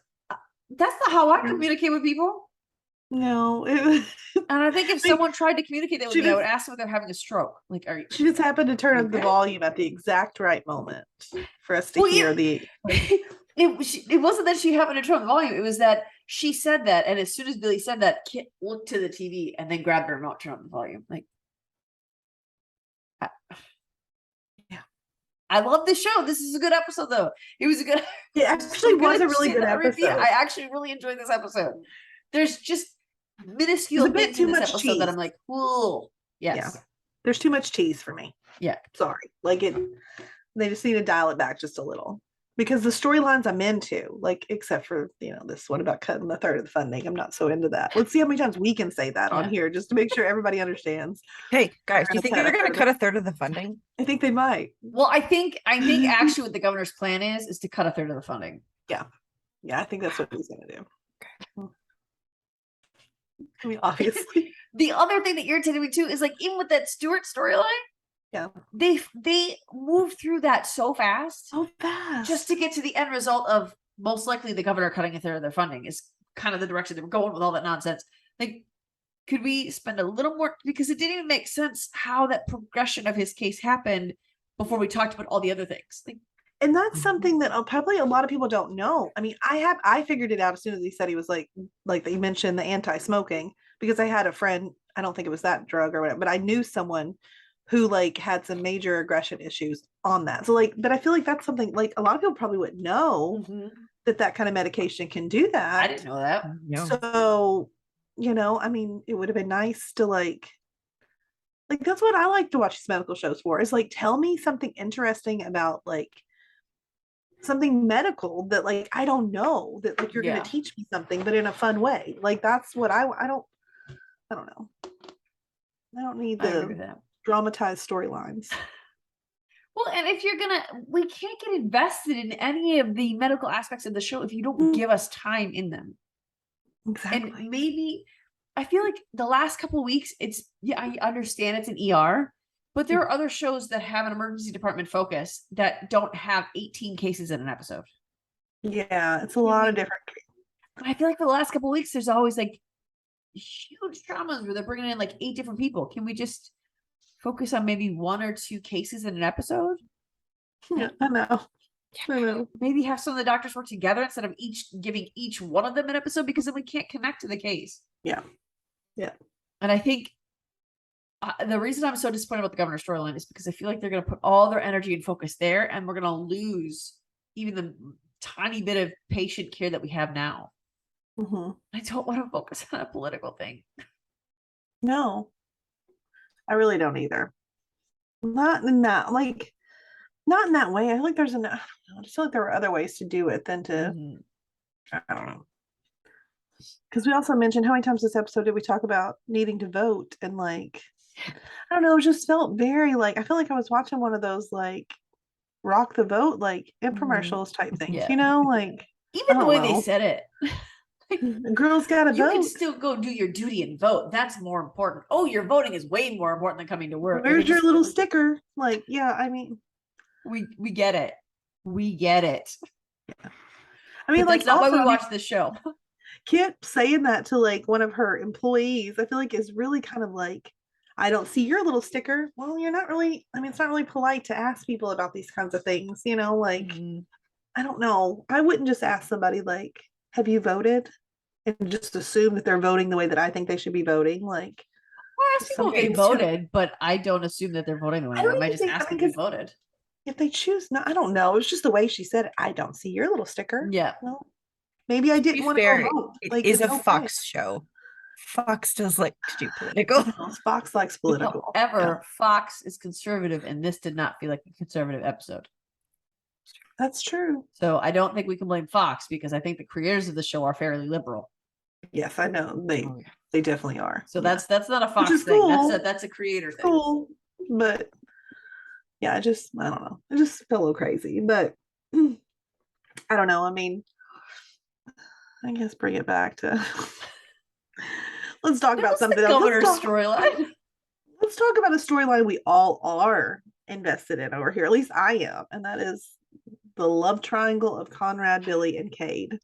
that's not how I communicate with people. No. And I think if someone tried to communicate that with me, I would ask them if they're having a stroke. Like, are you? She just happened to turn up the volume at the exact right moment for us to hear the. It wasn't that she happened to turn on the volume. It was that she said that, and as soon as Billy said that, Kit looked to the TV and then grabbed her remote, turned on the volume. Like, I love this show. This is a good episode, though. It was a good. It actually was a really good episode. I actually really enjoyed this episode. There's just minuscule bits in this episode cheese. That I'm like, cool. Yes. Yeah. There's too much cheese for me. Yeah. Sorry. Like it. They just need to dial it back just a little. Because the storylines I'm into, like, except for, this one about cutting a third of the funding, I'm not so into that. Let's see how many times we can say that on here just to make sure everybody understands. Hey, guys, do you think they're going to cut a third of the funding? I think they might. Well, I think actually what the governor's plan is to cut a third of the funding. Yeah. Yeah, I think that's what he's going to do. I mean, obviously. The other thing that irritated me, too, is, like, even with that Stewart storyline, yeah, they moved through that so fast just to get to the end result of most likely the governor cutting a third of their funding is kind of the direction they were going with all that nonsense. Like, could we spend a little more, because it didn't even make sense how that progression of his case happened before we talked about all the other things. Like, and that's something that probably a lot of people don't know. I mean, I figured it out as soon as he said he was like they mentioned the anti-smoking, because I had a friend, I don't think it was that drug or whatever, but I knew someone who like had some major aggression issues on that. So like, but I feel like that's something like a lot of people probably wouldn't know that kind of medication can do that. I didn't know that. No. So, you know, I mean, it would have been nice to like that's what I like to watch these medical shows for, is like, tell me something interesting about like something medical that like I don't know, that like you're going to teach me something, but in a fun way. Like that's what I don't know. I don't need the dramatized storylines. Well, and if you're we can't get invested in any of the medical aspects of the show if you don't give us time in them. Exactly. And maybe I feel like the last couple of weeks, I understand it's an ER, but there are other shows that have an emergency department focus that don't have 18 cases in an episode. Yeah, it's a lot of different. I feel like for the last couple of weeks, there's always like huge dramas where they're bringing in like 8 different people. Can we just focus on maybe 1 or 2 cases in an episode? Yeah, I know. Maybe have some of the doctors work together instead of giving each one of them an episode, because then we can't connect to the case. Yeah. And I think the reason I'm so disappointed about the governor storyline is because I feel like they're going to put all their energy and focus there, and we're going to lose even the tiny bit of patient care that we have now. I don't want to focus on a political thing. No, I really don't either. Not in that way. I feel like there's I just feel like there were other ways to do it than to, I don't know. Because we also mentioned, how many times this episode did we talk about needing to vote, and like, I don't know, it just felt very like, I feel like I was watching one of those like rock the vote like infomercials type things, you know, like even the way they said it. Like, girls gotta vote. You can still go do your duty and vote. That's more important. Oh, your voting is way more important than coming to work. Where's your little sticker? Like, yeah, I mean, we get it. We get it. Yeah. I mean, but like, that's not why we watch this show. Kit saying that to like one of her employees, I feel like is really kind of like, I don't see your little sticker. Well, you're not really, I mean, it's not really polite to ask people about these kinds of things, you know, like, I don't know. I wouldn't just ask somebody like, have you voted? And just assume that they're voting the way that I think they should be voting. Like, well, I ask people if they voted, but I don't assume that they're voting the way I might just ask if they voted. If they choose not, I don't know. It's just the way she said it. I don't see your little sticker. Yeah. Well, maybe I didn't want to go vote. Like, it is a Fox show. Fox does like to do political. Fox likes political. However, Fox is conservative, and this did not feel like a conservative episode. That's true. So I don't think we can blame Fox, because I think the creators of the show are fairly liberal. Yes, I know. They definitely are. So that's not a Fox thing. Cool. That's a creator thing. Cool. But yeah, I don't know. I just feel a little crazy. But I don't know. I mean, I guess bring it back to let's talk about something else. Storyline. Let's talk about a storyline we all are invested in over here. At least I am, and that is the love triangle of Conrad, Billy, and Cade.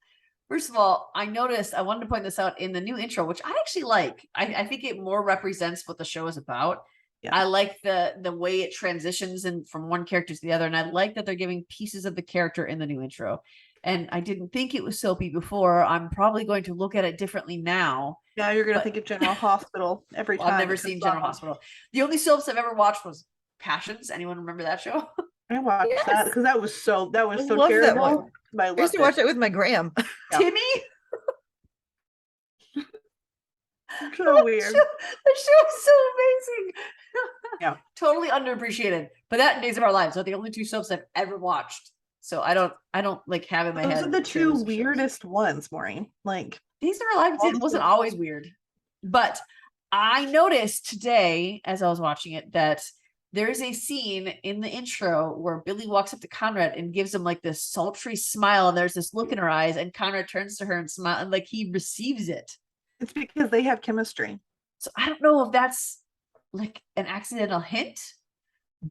First of all, I wanted to point this out in the new intro, which I actually like. I think it more represents what the show is about. Yeah. I like the way it transitions from one character to the other. And I like that they're giving pieces of the character in the new intro. And I didn't think it was soapy before. I'm probably going to look at it differently now. Yeah, you're going to think of General Hospital every time. I've never seen General Hospital. The only soaps I've ever watched was Passions. Anyone remember that show? I watched that because that was so terrible. I used to watch it with my gram. Yeah. Timmy? So weird. The show is so amazing. Yeah. Totally underappreciated. But that and Days of Our Lives are the only 2 soaps I've ever watched. So I don't like have in my head. Those are the 2 weirdest ones, Maureen. Like, Days of Our Lives wasn't always weird. But I noticed today, as I was watching it, that there is a scene in the intro where Billy walks up to Conrad and gives him like this sultry smile, and there's this look in her eyes, and Conrad turns to her and smiles, and like he receives it. It's because they have chemistry. So I don't know if that's like an accidental hint,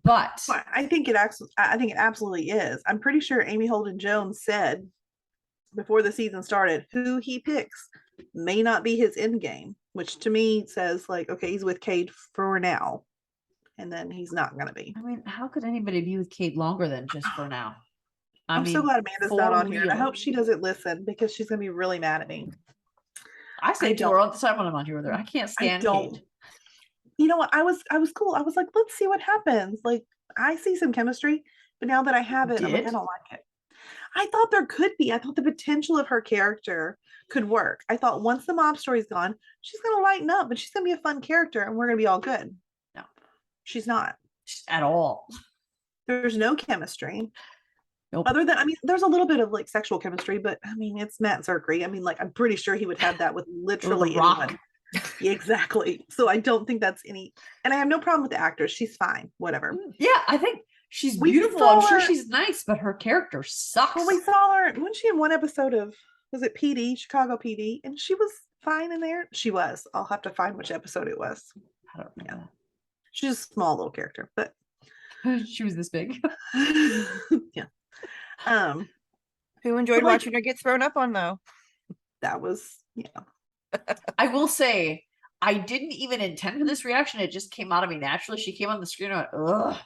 but I think it absolutely is. I'm pretty sure Amy Holden Jones said before the season started, who he picks may not be his end game. which to me says like, okay, he's with Cade for now, and then he's not gonna be. I mean, how could anybody be with Kate longer than just for now? I'm so glad Amanda's not on here. And I hope she doesn't listen because she's gonna be really mad at me. I say to her all the time when I'm on here with her, I can't stand Kate. You know what? I was cool. I was like, let's see what happens. Like, I see some chemistry, but now that I have it, I'm like, I don't like it. I thought there could be. I thought the potential of her character could work. I thought once the mob story's gone, she's gonna lighten up and she's gonna be a fun character and we're gonna be all good. No, she's not at all. There's no chemistry. Nope. Other than, I mean, there's a little bit of like sexual chemistry, but I mean, it's Matt Zerkry. I mean, like, I'm pretty sure he would have that with literally anyone. Exactly. So I don't think that's any, and I have no problem with the actress. She's fine. Whatever. Yeah, I think she's beautiful. I'm sure she's nice, but her character sucks. Well, we saw her when she in one episode of, was it PD, Chicago PD, and she was fine in there. She was. I'll have to find which episode it was. I don't know. Yeah. She's a small little character, but she was this big. Yeah. Who enjoyed watching her get thrown up on though? That was, yeah. I will say, I didn't even intend for this reaction. It just came out of me naturally. She came on the screen and I went, ugh.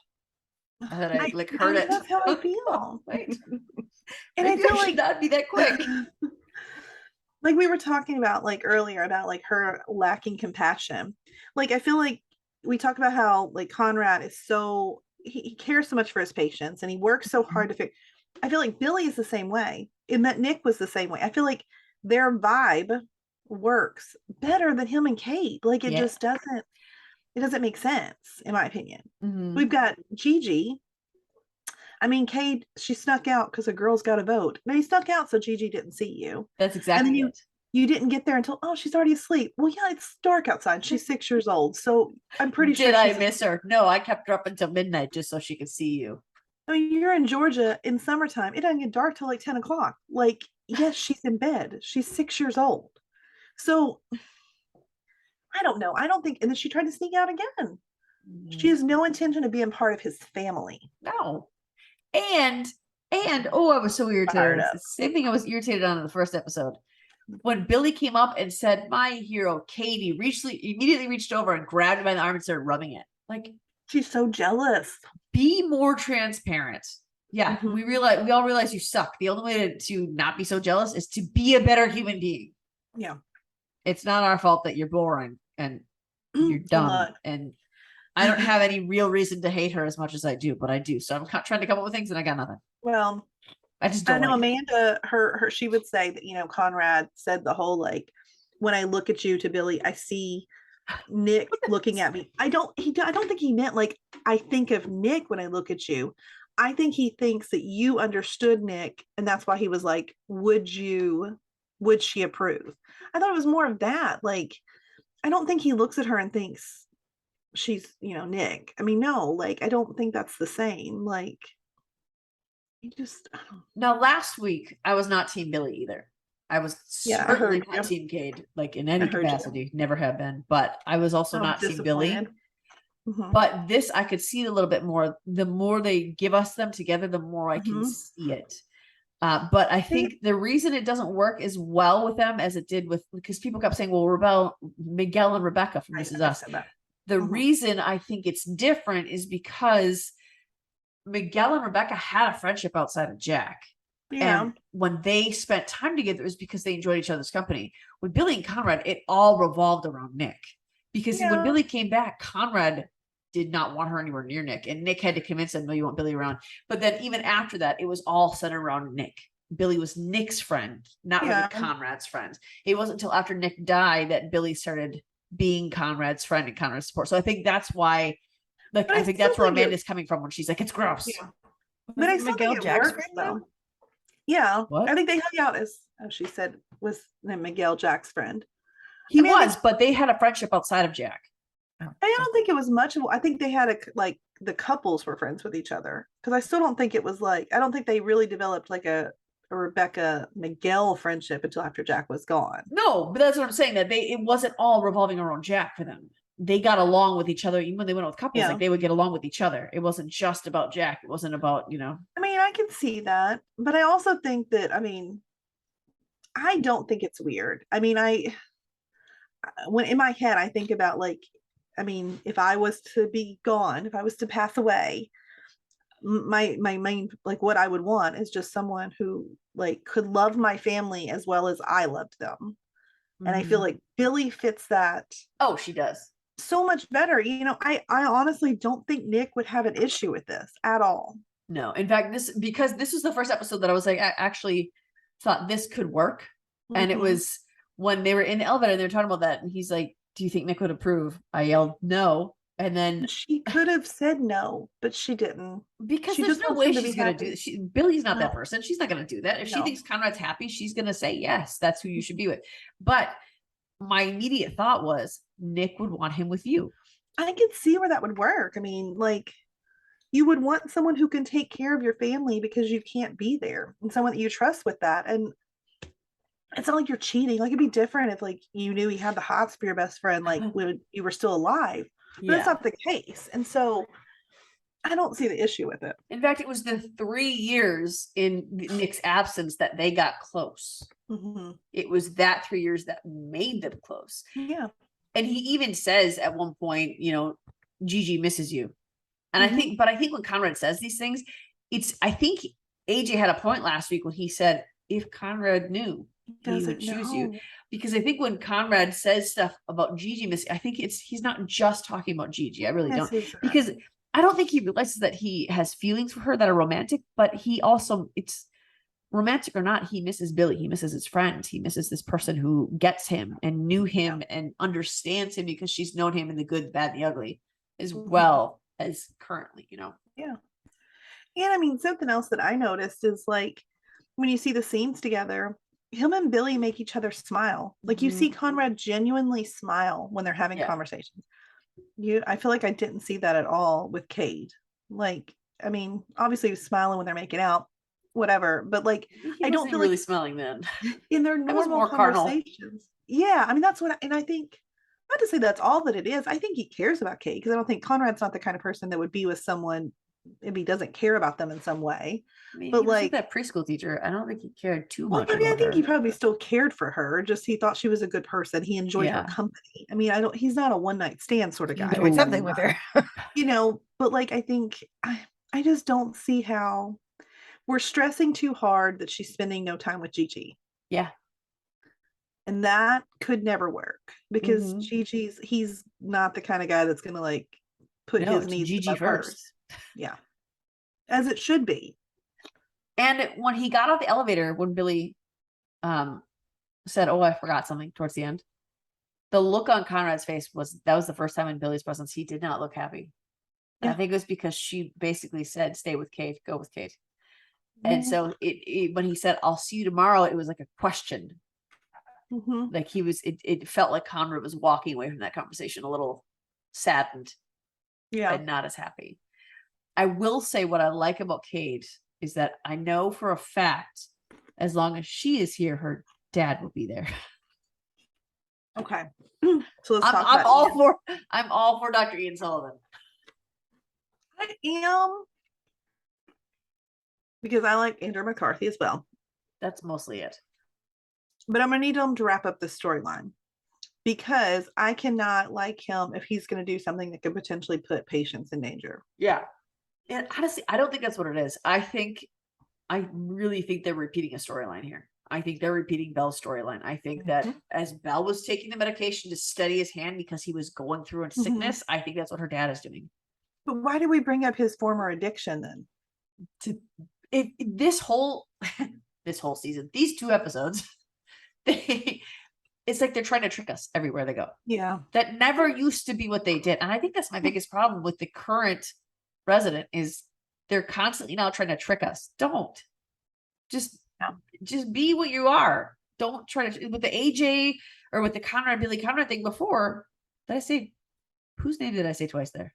And then I like heard it. That's how I feel. Right. And I feel like that'd be that quick. Like we were talking about like earlier about like her lacking compassion. Like I feel like we talked about how like Conrad is so, he cares so much for his patients and he works so hard to fix. I feel like Billy is the same way, and that Nick was the same way. I feel like their vibe works better than him and Kate. Like it just doesn't, it doesn't make sense in my opinion. We've got Gigi. I mean, Kate, she snuck out because a girl's got a vote. No, you snuck out so Gigi didn't see you. That's exactly it. You didn't get there until, oh, she's already asleep. Well, yeah, it's dark outside. She's 6 years old. So I'm pretty sure. Did I miss her? No, I kept her up until midnight just so she could see you. I mean, you're in Georgia in summertime. It doesn't get dark till like 10 o'clock. Like, yes, she's in bed. She's 6 years old. So I don't know. I don't think, and then she tried to sneak out again. She has no intention of being part of his family. No. And oh, I was so irritated. The same thing I was irritated on in the first episode. When Billy came up and said, my hero, Katie, immediately reached over and grabbed him by the arm and started rubbing it. Like, she's so jealous. Be more transparent. Yeah, we all realize you suck. The only way to not be so jealous is to be a better human being. Yeah. It's not our fault that you're boring and you're dumb. And I don't have any real reason to hate her as much as I do, but I do. So I'm trying to come up with things and I got nothing. Well, I just don't. I know Amanda, her she would say that, you know, Conrad said the whole like, when I look at you to Billy, I see Nick looking at me. I don't think he meant like, I think of Nick when I look at you. I think he thinks that you understood Nick, and that's why he was like, would she approve? I thought it was more of that. Like, I don't think he looks at her and thinks she's, you know, Nick. I mean, no, like, I don't think that's the same. Like, he just, now last week I was not team Billy either. I was certainly not team Cade, like in any capacity, never have been, but I was also not team Billy. But this, I could see it a little bit more. The more they give us them together, the more I can see it. But I think the reason it doesn't work as well with them as it did with, because people kept saying, well, Miguel and Rebecca from This Is Us. The reason I think it's different is because Miguel and Rebecca had a friendship outside of Jack. Yeah. And when they spent time together, it was because they enjoyed each other's company. With Billy and Conrad, it all revolved around Nick. Because when Billy came back, Conrad did not want her anywhere near Nick. And Nick had to convince him, no, you want Billy around. But then even after that, it was all centered around Nick. Billy was Nick's friend, not really Conrad's friend. It wasn't until after Nick died that Billy started being Conrad's friend and Conrad's support. So I think that's why, like, I think that's where Amanda's coming from when she's like, it's gross. Yeah. But I still think it works, though. Yeah. What? I think they hung out as she said, was Miguel Jack's friend. He was, but they had a friendship outside of Jack. I don't think it was much of, I think they had like the couples were friends with each other. Because I still don't think it was like, I don't think they really developed like a Rebecca Miguel friendship until after Jack was gone. No, but that's what I'm saying, that it wasn't all revolving around Jack for them. They got along with each other, even when they went out with couples, like they would get along with each other. It wasn't just about Jack. It wasn't about, you know. I mean, I can see that, but I also think that, I mean, I don't think it's weird. I mean, when in my head, I think about like, I mean, if I was to be gone, if I was to pass away, my main, like what I would want is just someone who like could love my family as well as I loved them. And I feel like Billy fits that. Oh, she does. So much better. You know, I honestly don't think Nick would have an issue with this at all. No, in fact, because this was the first episode that I was like, I actually thought this could work. And it was when they were in the elevator and they were talking about that, and he's like, do you think Nick would approve? I yelled no. And then she could have said no, but she didn't. Because there's no way she's going to do it. Billy's not that person. She's not going to do that. If she thinks Conrad's happy, she's going to say, yes, that's who you should be with. But my immediate thought was Nick would want him with you. I could see where that would work. I mean, like, you would want someone who can take care of your family because you can't be there, and someone that you trust with that. And it's not like you're cheating. Like, it'd be different if like you knew he had the hots for your best friend, like when you were still alive. But that's not the case. And so I don't see the issue with it. In fact, it was the 3 years in Nick's absence that they got close. It was that 3 years that made them close. Yeah. And he even says at one point, you know, Gigi misses you. And I think when Conrad says these things, I think AJ had a point last week when he said, if Conrad knew, he would choose you. Because I think when Conrad says stuff about Gigi missing, I think he's not just talking about Gigi. I really don't. Because I don't think he realizes that he has feelings for her that are romantic, but he also, it's romantic or not, he misses Billy. He misses his friend. He misses this person who gets him and knew him and understands him because she's known him in the good, the bad, and the ugly as well as currently, you know? Yeah. And I mean, something else that I noticed is like when you see the scenes together, him and Billy make each other smile. Like you see Conrad genuinely smile when they're having conversations. I feel like I didn't see that at all with Cade. Like, I mean, obviously he was smiling when they're making out, whatever, but like I don't feel really like smiling then. In their normal conversations. Yeah, I mean that's what I think, not to say that's all that it is. I think he cares about Cade because I don't think Conrad's not the kind of person that would be with someone if he doesn't care about them in some way. I mean, but he like that preschool teacher, I don't think he cared too much. I mean, I think he probably still cared for her. Just he thought she was a good person. He enjoyed her company. I mean, he's not a one night stand sort of guy. Doing something with her, you know. But like, I think I just don't see how we're stressing too hard that she's spending no time with Gigi. Yeah. And that could never work because he's not the kind of guy that's gonna like put his needs Gigi first. Yeah. As it should be. And when he got off the elevator, when Billy said, oh, I forgot something towards the end, the look on Conrad's face was the first time in Billy's presence he did not look happy. And I think it was because she basically said, stay with Kate, go with Kate. And so when he said, I'll see you tomorrow, it was like a question. Like it felt like Conrad was walking away from that conversation a little saddened and not as happy. I will say what I like about Kate is that I know for a fact, as long as she is here, her dad will be there. Okay. So let's talk I'm all for Dr. Ian Sullivan. I am, because I like Andrew McCarthy as well. That's mostly it. But I'm gonna need him to wrap up the storyline because I cannot like him if he's gonna do something that could potentially put patients in danger. Yeah. And honestly, I don't think that's what it is. I really think they're repeating a storyline here. I think they're repeating Belle's storyline. I think that as Belle was taking the medication to steady his hand because he was going through a sickness, I think that's what her dad is doing. But why did we bring up his former addiction then? This whole season, these 2 episodes, it's like they're trying to trick us everywhere they go. Yeah. That never used to be what they did. And I think that's my biggest problem with the current resident is they're constantly now trying to trick us. Don't just be what you are. Don't try to with the AJ or with the Billy Conrad thing before. Did I say whose name did I say twice there?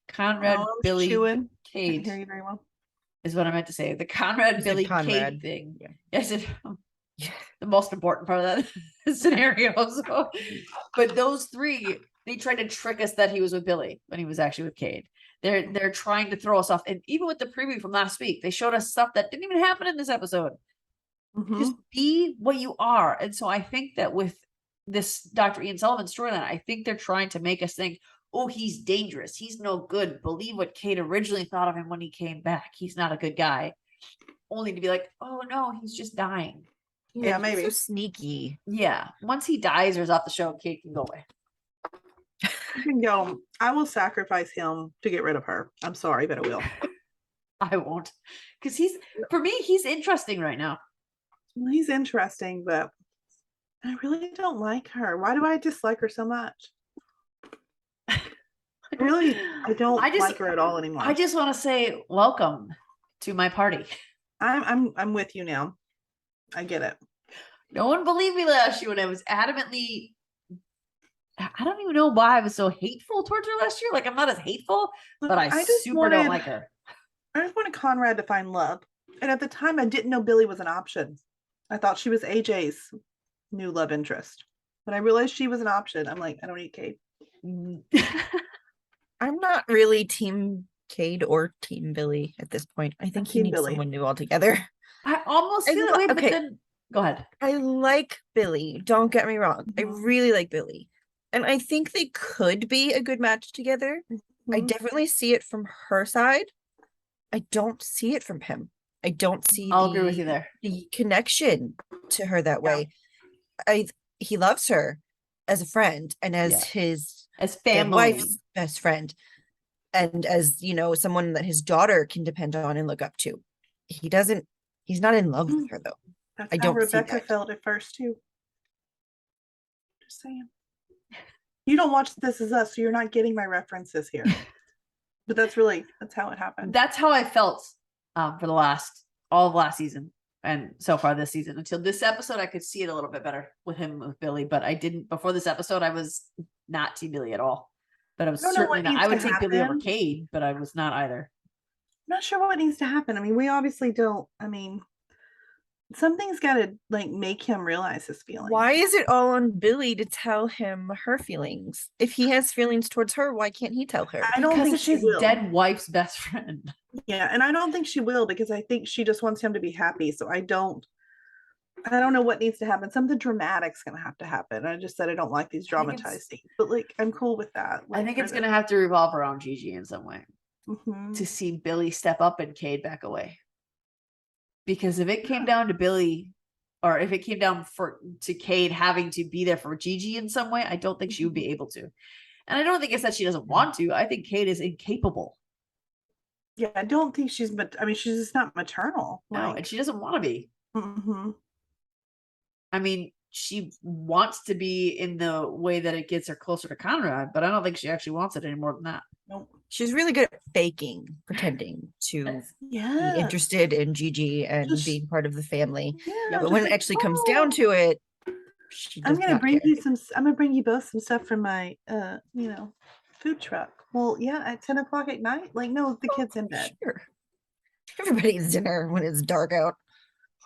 Conrad, Billy, Cade. Hear you very well. Is what I meant to say. The Conrad, Billy, Cade thing. Yeah. Yes, the most important part of that scenario. So, but those 3, they tried to trick us that he was with Billy when he was actually with Cade. They're trying to throw us off. And even with the preview from last week, they showed us stuff that didn't even happen in this episode. Just be what you are. And so I think that with this Dr. Ian Sullivan storyline. I think they're trying to make us think, oh, he's dangerous. He's no good. Believe what Kate originally thought of him when he came back. He's not a good guy. Only to be like, oh no, he's just dying. Yeah, And maybe. so sneaky. Yeah. Once he dies or is off the show, Kate can go away. You can go. I will sacrifice him to get rid of her. I'm sorry, but I will. I won't. Because for me, he's interesting right now. Well, he's interesting, but I really don't like her. Why do I dislike her so much? Really, I don't like her at all anymore. I just want to say welcome to my party. I'm with you now. I get it. No one believed me last year when I was adamantly. I don't even know why I was so hateful towards her last year. Like, I'm not as hateful, but I just don't like her. I just wanted Conrad to find love. And at the time, I didn't know Billy was an option. I thought she was AJ's new love interest. When I realized she was an option, I'm like, I don't need Kate. I'm not really team Cade or team Billy at this point. I think he needs someone new altogether. I almost feel that way, but then go ahead. I like Billy. Don't get me wrong. I really like Billy. And I think they could be a good match together. I definitely see it from her side. I don't see it from him. I don't see I'll agree with you there. The connection to her that way. He loves her as a friend and as his family, wife's best friend, and as, you know, someone that his daughter can depend on and look up to. He's not in love with her though. That's how Rebecca felt at first too. Just saying. You don't watch This Is Us, so you're not getting my references here. But that's how it happened. That's how I felt for all of last season and so far this season. Until this episode, I could see it a little bit better with Billy, but I didn't. Before this episode, I was not Team Billy at all. But I was certainly not. I would take Billy over Cade, but I was not either. I'm not sure what needs to happen. I mean, we obviously don't. I mean, something's got to make him realize his feelings. Why is it all on Billy to tell him her feelings? If he has feelings towards her, why can't he tell her? I don't think she's his dead wife's best friend. Yeah, and I don't think she will, because I think she just wants him to be happy. So I don't know what needs to happen. Something dramatic's gonna have to happen. I just said I don't like these dramatized scenes, but I'm cool with that. I think it's gonna have to revolve around Gigi in some way to see Billy step up and Cade back away. Because if it came down to Billy, or if it came down to Cade having to be there for Gigi in some way, I don't think she would be able to. And I don't think it's that she doesn't want to. I think Cade is incapable. Yeah, I don't think she's just not maternal. No, and she doesn't want to be. I mean, she wants to be in the way that it gets her closer to Conrad, but I don't think she actually wants it any more than that. Nope. She's really good at pretending to be interested in Gigi and being part of the family. Yeah, but when it actually comes down to it, I'm gonna bring you both some stuff from my food truck. Well, yeah, at 10 o'clock at night. No, the kids in bed. Sure. Everybody eats dinner when it's dark out.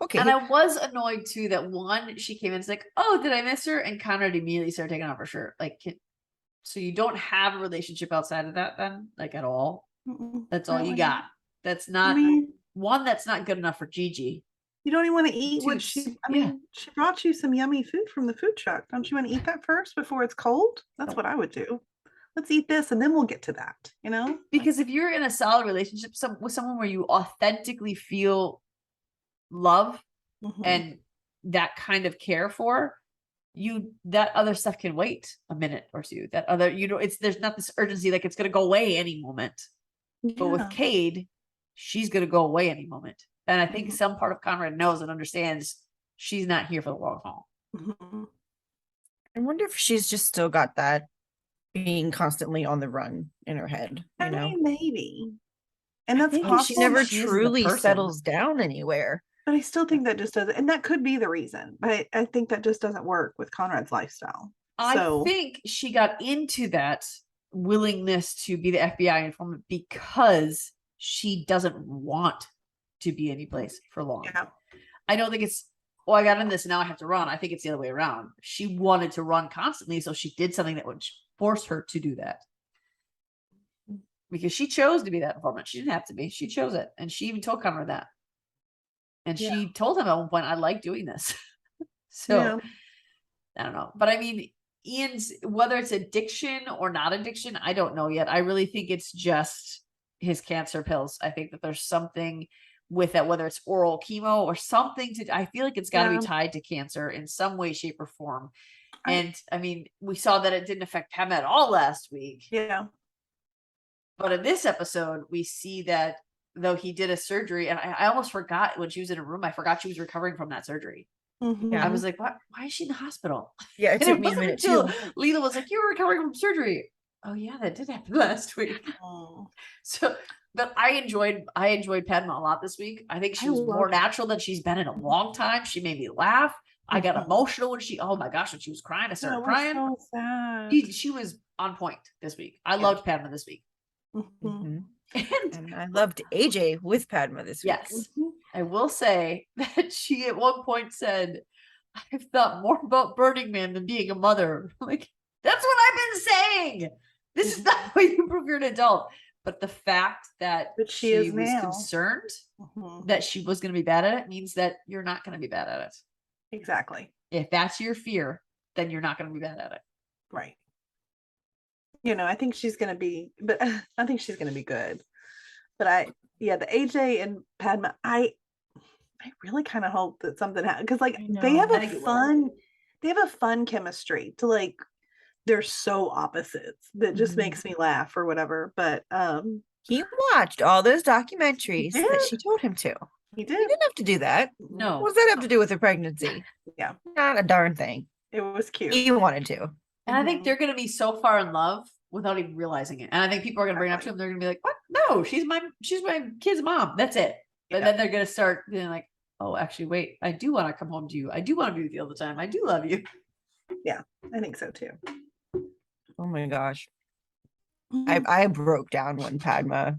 Okay. And I was annoyed too that she came in, it's like, oh, did I miss her? And Conrad immediately started taking off her shirt. So you don't have a relationship outside of that then? At all? That's all you got. That's not that's not good enough for Gigi. You don't even want to eat what she brought you some yummy food from the food truck. Don't you want to eat that first before it's cold? That's what I would do. Let's eat this and then we'll get to that, Because if you're in a solid relationship with someone where you authentically feel love and that kind of care for you, that other stuff can wait a minute or two. That other, there's not this urgency it's going to go away any moment. But with Cade, she's going to go away any moment. And I think some part of Conrad knows and understands she's not here for the long haul. I wonder if she's just still got that being constantly on the run in her head. I mean, maybe. And that's possible. She never truly settles down anywhere. But I still think that just doesn't, and that could be the reason. But I think that just doesn't work with Conrad's lifestyle. I think she got into that willingness to be the FBI informant because she doesn't want to be anyplace for long. Yeah. I don't think it's, I got in this, now I have to run. I think it's the other way around. She wanted to run constantly, so she did something that would force her to do that. Because she chose to be that informant. She didn't have to be. She chose it. And she even told Conrad that. And she told him at one point, I like doing this. So I don't know. But I mean, Ian's, whether it's addiction or not addiction, I don't know yet. I really think it's just his cancer pills. I think that there's something with that, whether it's oral chemo or something I feel like it's got to be tied to cancer in some way, shape, or form. And I mean, we saw that it didn't affect Pam at all last week. Yeah. But in this episode, we see that though he did a surgery, and I almost forgot when she was in a room, I forgot she was recovering from that surgery. Yeah. I was like, what? Why is she in the hospital? Yeah, it took me a minute too. Leela was like, you were recovering from surgery. Oh yeah, that did happen last week. So, but I enjoyed Padma a lot this week. I think she was more natural than she's been in a long time. She made me laugh. I got emotional when oh my gosh, when she was crying, I started crying. So sad. She was on point this week. I loved Padma this week. And I loved AJ with Padma this week. Yes. I will say that she at one point said, I've thought more about Burning Man than being a mother. Like, that's what I've been saying. This is not how you prove you're an adult. But the fact that she was concerned that she was going to be bad at it means that you're not going to be bad at it. Exactly. If that's your fear, then you're not going to be bad at it. Right. I think she's going to be, but I think she's going to be good. But the AJ and Padma, I really kind of hope that something happens, because like they have a fun chemistry to like, they're so opposites that just makes me laugh or whatever. But he watched all those documentaries that she told him to. He did. He didn't have to do that. No. What does that have to do with her pregnancy? Yeah. Not a darn thing. It was cute. He wanted to. And I think they're going to be so far in love without even realizing it. And I think people are going to bring it up to him. They're going to be like, what? No, she's my kid's mom. That's it. But then they're going to start being like, oh, actually, wait, I do want to come home to you. I do want to be with you all the time. I do love you. Yeah, I think so too. Oh my gosh. I broke down when Padma.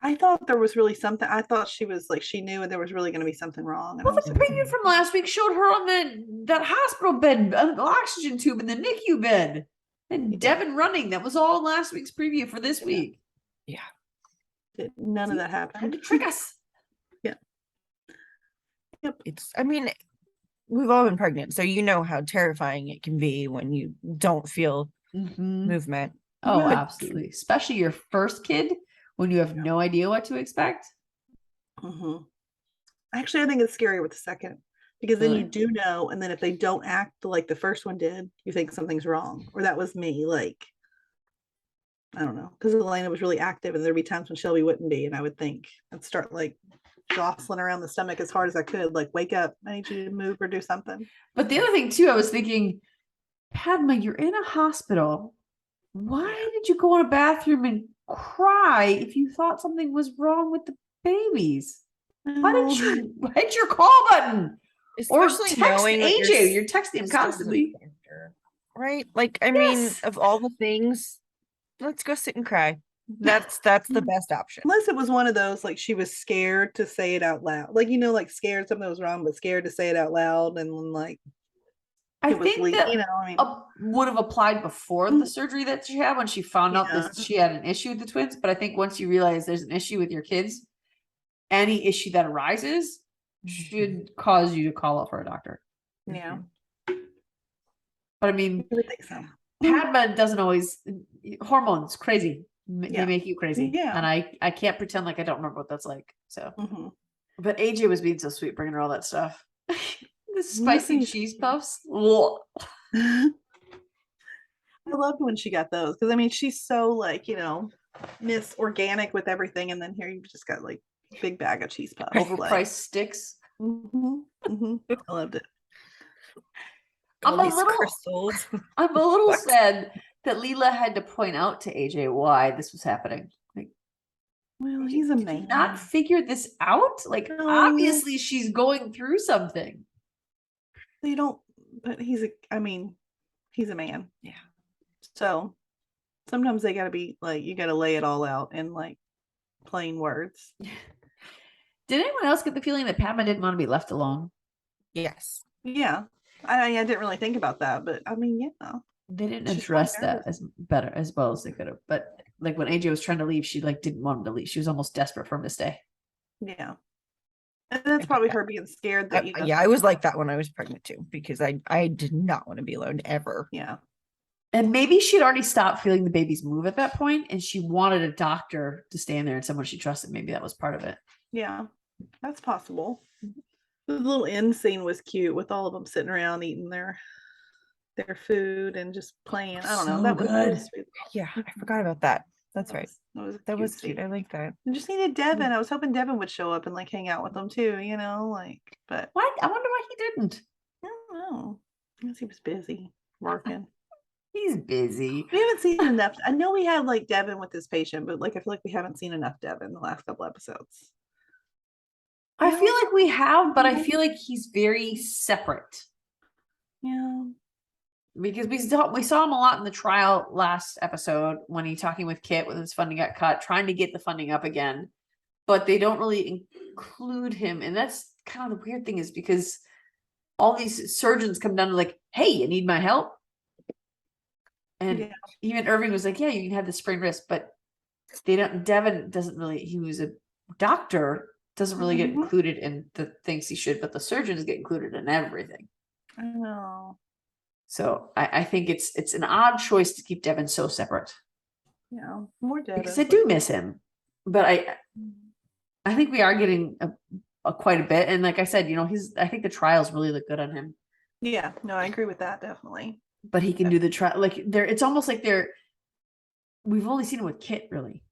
I thought there was really something. I thought she was like, she knew there was really going to be something wrong. Well, the preview from last week showed her on that hospital bed, an oxygen tube in the NICU bed, and Devin running. That was all last week's preview for this week. Yeah. None of that Had happened. to trick us. Yeah. Yep. I mean, we've all been pregnant, so you know how terrifying it can be when you don't feel movement. Oh, absolutely. Especially your first kid, when you have no idea what to expect. Actually, I think it's scary with the second, because then you do know, and then if they don't act like the first one did, you think something's wrong. Or that was me. Like, I don't know, because Elena was really active, and there'd be times when Shelby wouldn't be, and I would think I'd start like jostling around the stomach as hard as I could, like, wake up, I need you to move or do something. But the other thing too, I was thinking, Padma, you're in a hospital. Why did you go in a bathroom and cry if you thought something was wrong with the babies? Why didn't you hit your call button? Especially or text knowing AJ? You're texting him constantly. Right? Like, I mean, of all the things, let's go sit and cry. That's the best option. Unless it was one of those, like, she was scared to say it out loud. Like, like scared something was wrong, but scared to say it out loud. And like, I think that I mean, would have applied before the surgery that she had, when she found out that she had an issue with the twins. But I think once you realize there's an issue with your kids, any issue that arises should cause you to call up for a doctor. Yeah. But I mean, I would think so. Padma doesn't always, hormones, crazy. They make you crazy. Yeah. And I can't pretend like I don't remember what that's like. So, but AJ was being so sweet, bringing her all that stuff. The spicy cheese puffs. I loved when she got those, because I mean, she's so like, Miss Organic with everything, and then here you've just got like a big bag of cheese puffs, overpriced sticks. I loved it. I'm a little sad that Leela had to point out to AJ why this was happening. Like, well, he's a man. Not figure this out. Like, obviously, she's going through something. They don't, but he's a man. Yeah. So sometimes they gotta be like, you gotta lay it all out in like plain words. Did anyone else get the feeling that Padma didn't want to be left alone? Yes. Yeah. I didn't really think about that, but I mean, yeah. They didn't address that as well as they could have. But like when AJ was trying to leave, she like didn't want him to leave. She was almost desperate for him to stay. Yeah. And that's probably her being scared that, I was like that when I was pregnant too, because I did not want to be alone ever. Yeah. And maybe she'd already stopped feeling the babies move at that point, and she wanted a doctor to stay in there and someone she trusted. Maybe that was part of it. Yeah, that's possible. The little end scene was cute with all of them sitting around eating their food and just playing. I don't know. So That was good. sweet. Yeah, I forgot about that. That's right. That was cute. scene. I like that. I just needed Devin. I was hoping Devin would show up and like hang out with them too, but Why? I wonder why he didn't. I don't know. I guess he was busy working. He's busy. We haven't seen enough. I know we have like Devin with this patient, but like I feel like we haven't seen enough Devin the last couple episodes. I feel like we have, but I feel like he's very separate. Yeah. Because we saw him a lot in the trial last episode when he talking with Kit when his funding got cut, trying to get the funding up again, but they don't really include him. And that's kind of the weird thing is because all these surgeons come down to like, hey, you need my help? And even Irving was like, yeah, you can have the sprained wrist, but Devin doesn't really, he was a doctor, doesn't really get included in the things he should, but the surgeons get included in everything. I know. So I think it's an odd choice to keep Devin so separate. Yeah, more Devin. Because I do miss him, but I think we are getting a quite a bit. And like I said, I think the trials really look good on him. Yeah, no, I agree with that definitely. But he can do the trial like it's almost like we've only seen him with Kit really.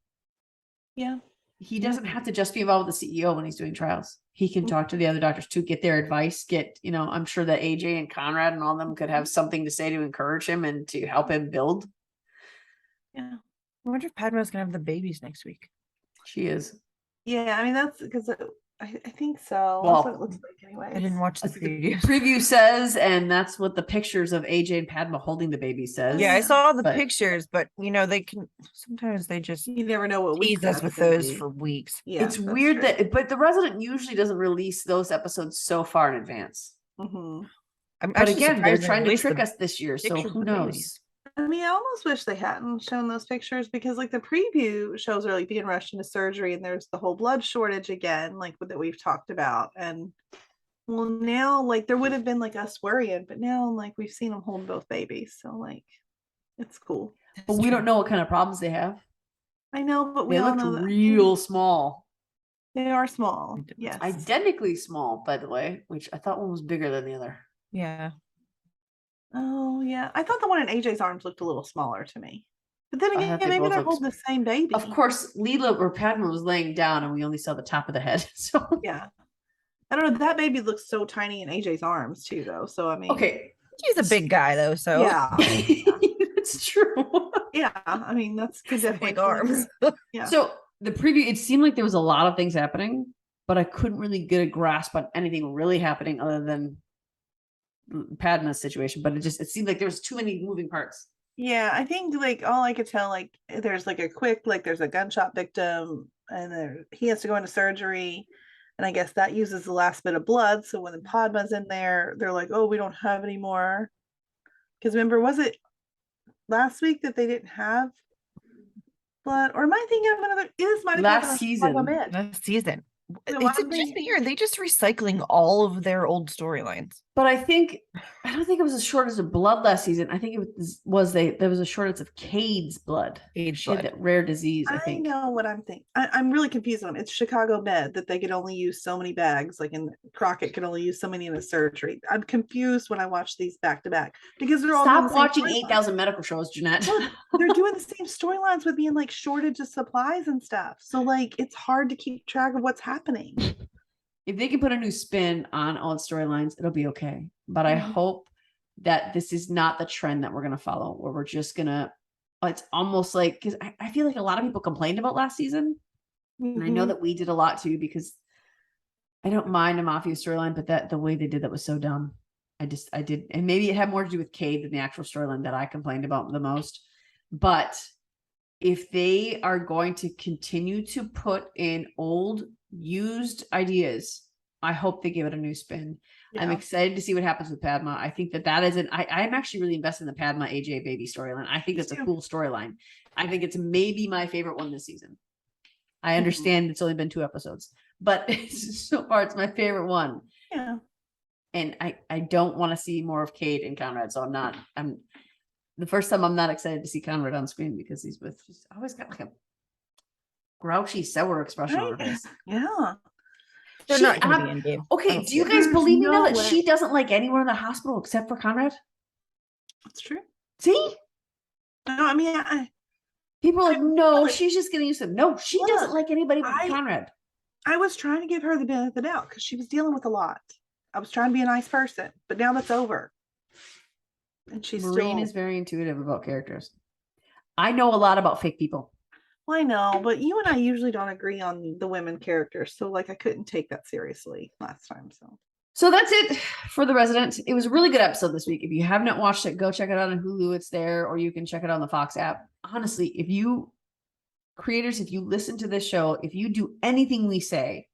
Yeah. He doesn't have to just be involved with the CEO when he's doing trials. He can talk to the other doctors to get their advice, I'm sure that AJ and Conrad and all of them could have something to say to encourage him and to help him build. Yeah. I wonder if Padma's gonna have the babies next week. She is. Yeah, I mean that's because I think so. Well, that's what it looks like anyway. I didn't watch the preview. Preview says, and that's what the pictures of AJ and Padma holding the baby says. Yeah, I saw the pictures, but they can sometimes they just you never know what tease us with those for weeks. Yeah, it's weird but the Resident usually doesn't release those episodes so far in advance. Mm-hmm. But again, they're trying to trick us this year, so who knows? I mean, I almost wish they hadn't shown those pictures because like the preview shows her like being rushed into surgery and there's the whole blood shortage again, like that we've talked about. And well, now like there would have been like us worrying, but now like we've seen them hold both babies. So like it's cool. But we don't know what kind of problems they have. I know, but we they all looked know that real small. They are small. Yes. Identically small, by the way, which I thought one was bigger than the other. Yeah. Oh yeah, I thought the one in AJ's arms looked a little smaller to me. But then again, maybe they're holding the same baby. Of course, Leela or Padma was laying down, and we only saw the top of the head. So yeah, I don't know. That baby looks so tiny in AJ's arms too, though. So I mean, okay, he's a big guy though. So yeah, it's true. Yeah, I mean that's definitely big arms. Yeah. So the preview, it seemed like there was a lot of things happening, but I couldn't really get a grasp on anything really happening other than Padma's situation. But it seemed like there was too many moving parts. Yeah, I think like all I could tell, like there's like a quick, like there's a gunshot victim and he has to go into surgery. And I guess that uses the last bit of blood. So when the Padma's in there, they're like, oh, we don't have any more. Because remember, was it last week that they didn't have blood? Or am I thinking of another? This might have last season. Last season. It's just are they just recycling all of their old storylines? But I don't think it was a shortage of blood last season. I think there was a shortage of Cade's blood. She had that rare disease, I think. I know what I'm thinking. I'm really confused on them. It's Chicago Med that they could only use so many bags, like in Crockett could only use so many in a surgery. I'm confused when I watch these back to back because they're all Stop watching 8,000 medical shows, Jeanette. They're doing the same storylines with being like shortage of supplies and stuff. So like it's hard to keep track of what's happening. If they can put a new spin on old storylines, it'll be okay. But I hope that this is not the trend that we're going to follow, where we're just going to, it's almost like, because I feel like a lot of people complained about last season. And I know that we did a lot too, because I don't mind a mafia storyline, but the way they did that was so dumb. I did. And maybe it had more to do with Cade than the actual storyline that I complained about the most. But if they are going to continue to put in old used ideas, I hope they give it a new spin. Yeah. I'm excited to see what happens with Padma. I think that is I'm actually really invested in the Padma AJ baby storyline. I think that's a cool storyline. I think it's maybe my favorite one this season. I understand it's only been 2 episodes, but so far it's my favorite one. Yeah. And I don't want to see more of Cade and Conrad, so I'm the first time I'm not excited to see Conrad on screen because he's always got like a grouchy, sour expression on her face. Yeah. They're not going to be in game. Okay, do you guys believe me now that she doesn't like anyone in the hospital except for Conrad? That's true. See? No, I mean, people are like, no, she's just getting used to it. No, she doesn't like anybody but Conrad. I was trying to give her the benefit of the doubt because she was dealing with a lot. I was trying to be a nice person, but now that's over. And Maureen is very intuitive about characters. I know a lot about fake people. Well, I know, but you and I usually don't agree on the women characters. So like I couldn't take that seriously last time. So that's it for The Resident. It was a really good episode this week. If you have not watched it, go check it out on Hulu. It's there, or you can check it on the Fox app. Honestly, if you listen to this show, if you do anything we say,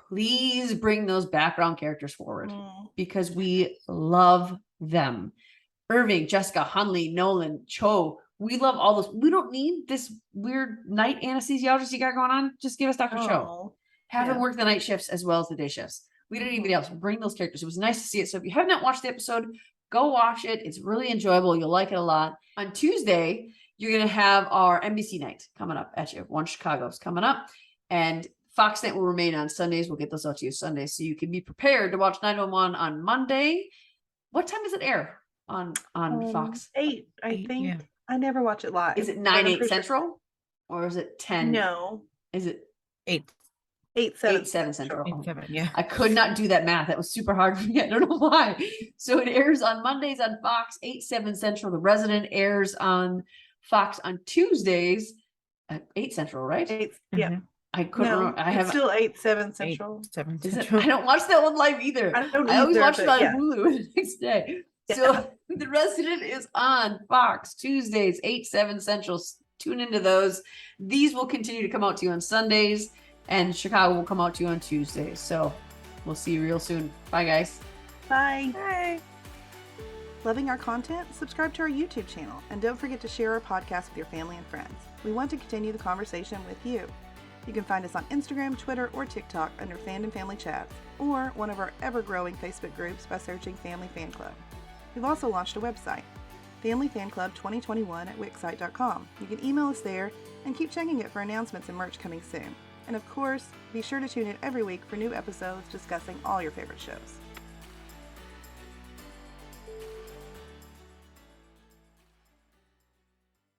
please bring those background characters forward because we love them. Irving, Jessica, Hunley, Nolan, Cho. We love all those. We don't need this weird night anesthesiologist you got going on. Just give us Dr. Cho. Have him work the night shifts as well as the day shifts. We don't need anybody else. Bring those characters. It was nice to see it. So if you have not watched the episode, go watch it. It's really enjoyable. You'll like it a lot. On Tuesday, you're going to have our NBC night coming up at you. One Chicago's coming up. And Fox Night will remain on Sundays. We'll get those out to you Sundays so you can be prepared to watch 911 on Monday. What time does it air on Fox? 8, I think. Yeah. I never watch it live. Is it 9/8 Central? Or is it 10? No. Is it 8/7 Central? 8/7, yeah. I could not do that math. That was super hard for me. I don't know why. So it airs on Mondays on Fox, 8/7 Central. The Resident airs on Fox on Tuesdays at 8 Central, right? 8, yeah. I couldn't remember. I have still 8/7 Central. 7 Central. I don't watch that one live either. I always watch it on Hulu the next day. Yeah. So The Resident is on Fox Tuesdays, 8/7 Central. Tune into those. These will continue to come out to you on Sundays, and Chicago will come out to you on Tuesdays. So we'll see you real soon. Bye, guys. Bye. Bye. Loving our content? Subscribe to our YouTube channel, and don't forget to share our podcast with your family and friends. We want to continue the conversation with you. You can find us on Instagram, Twitter, or TikTok under Fandom Family Chats, or one of our ever-growing Facebook groups by searching Family Fan Club. We've also launched a website, Family Fan Club 2021 at wixsite.com. You can email us there and keep checking it for announcements and merch coming soon. And of course, be sure to tune in every week for new episodes discussing all your favorite shows.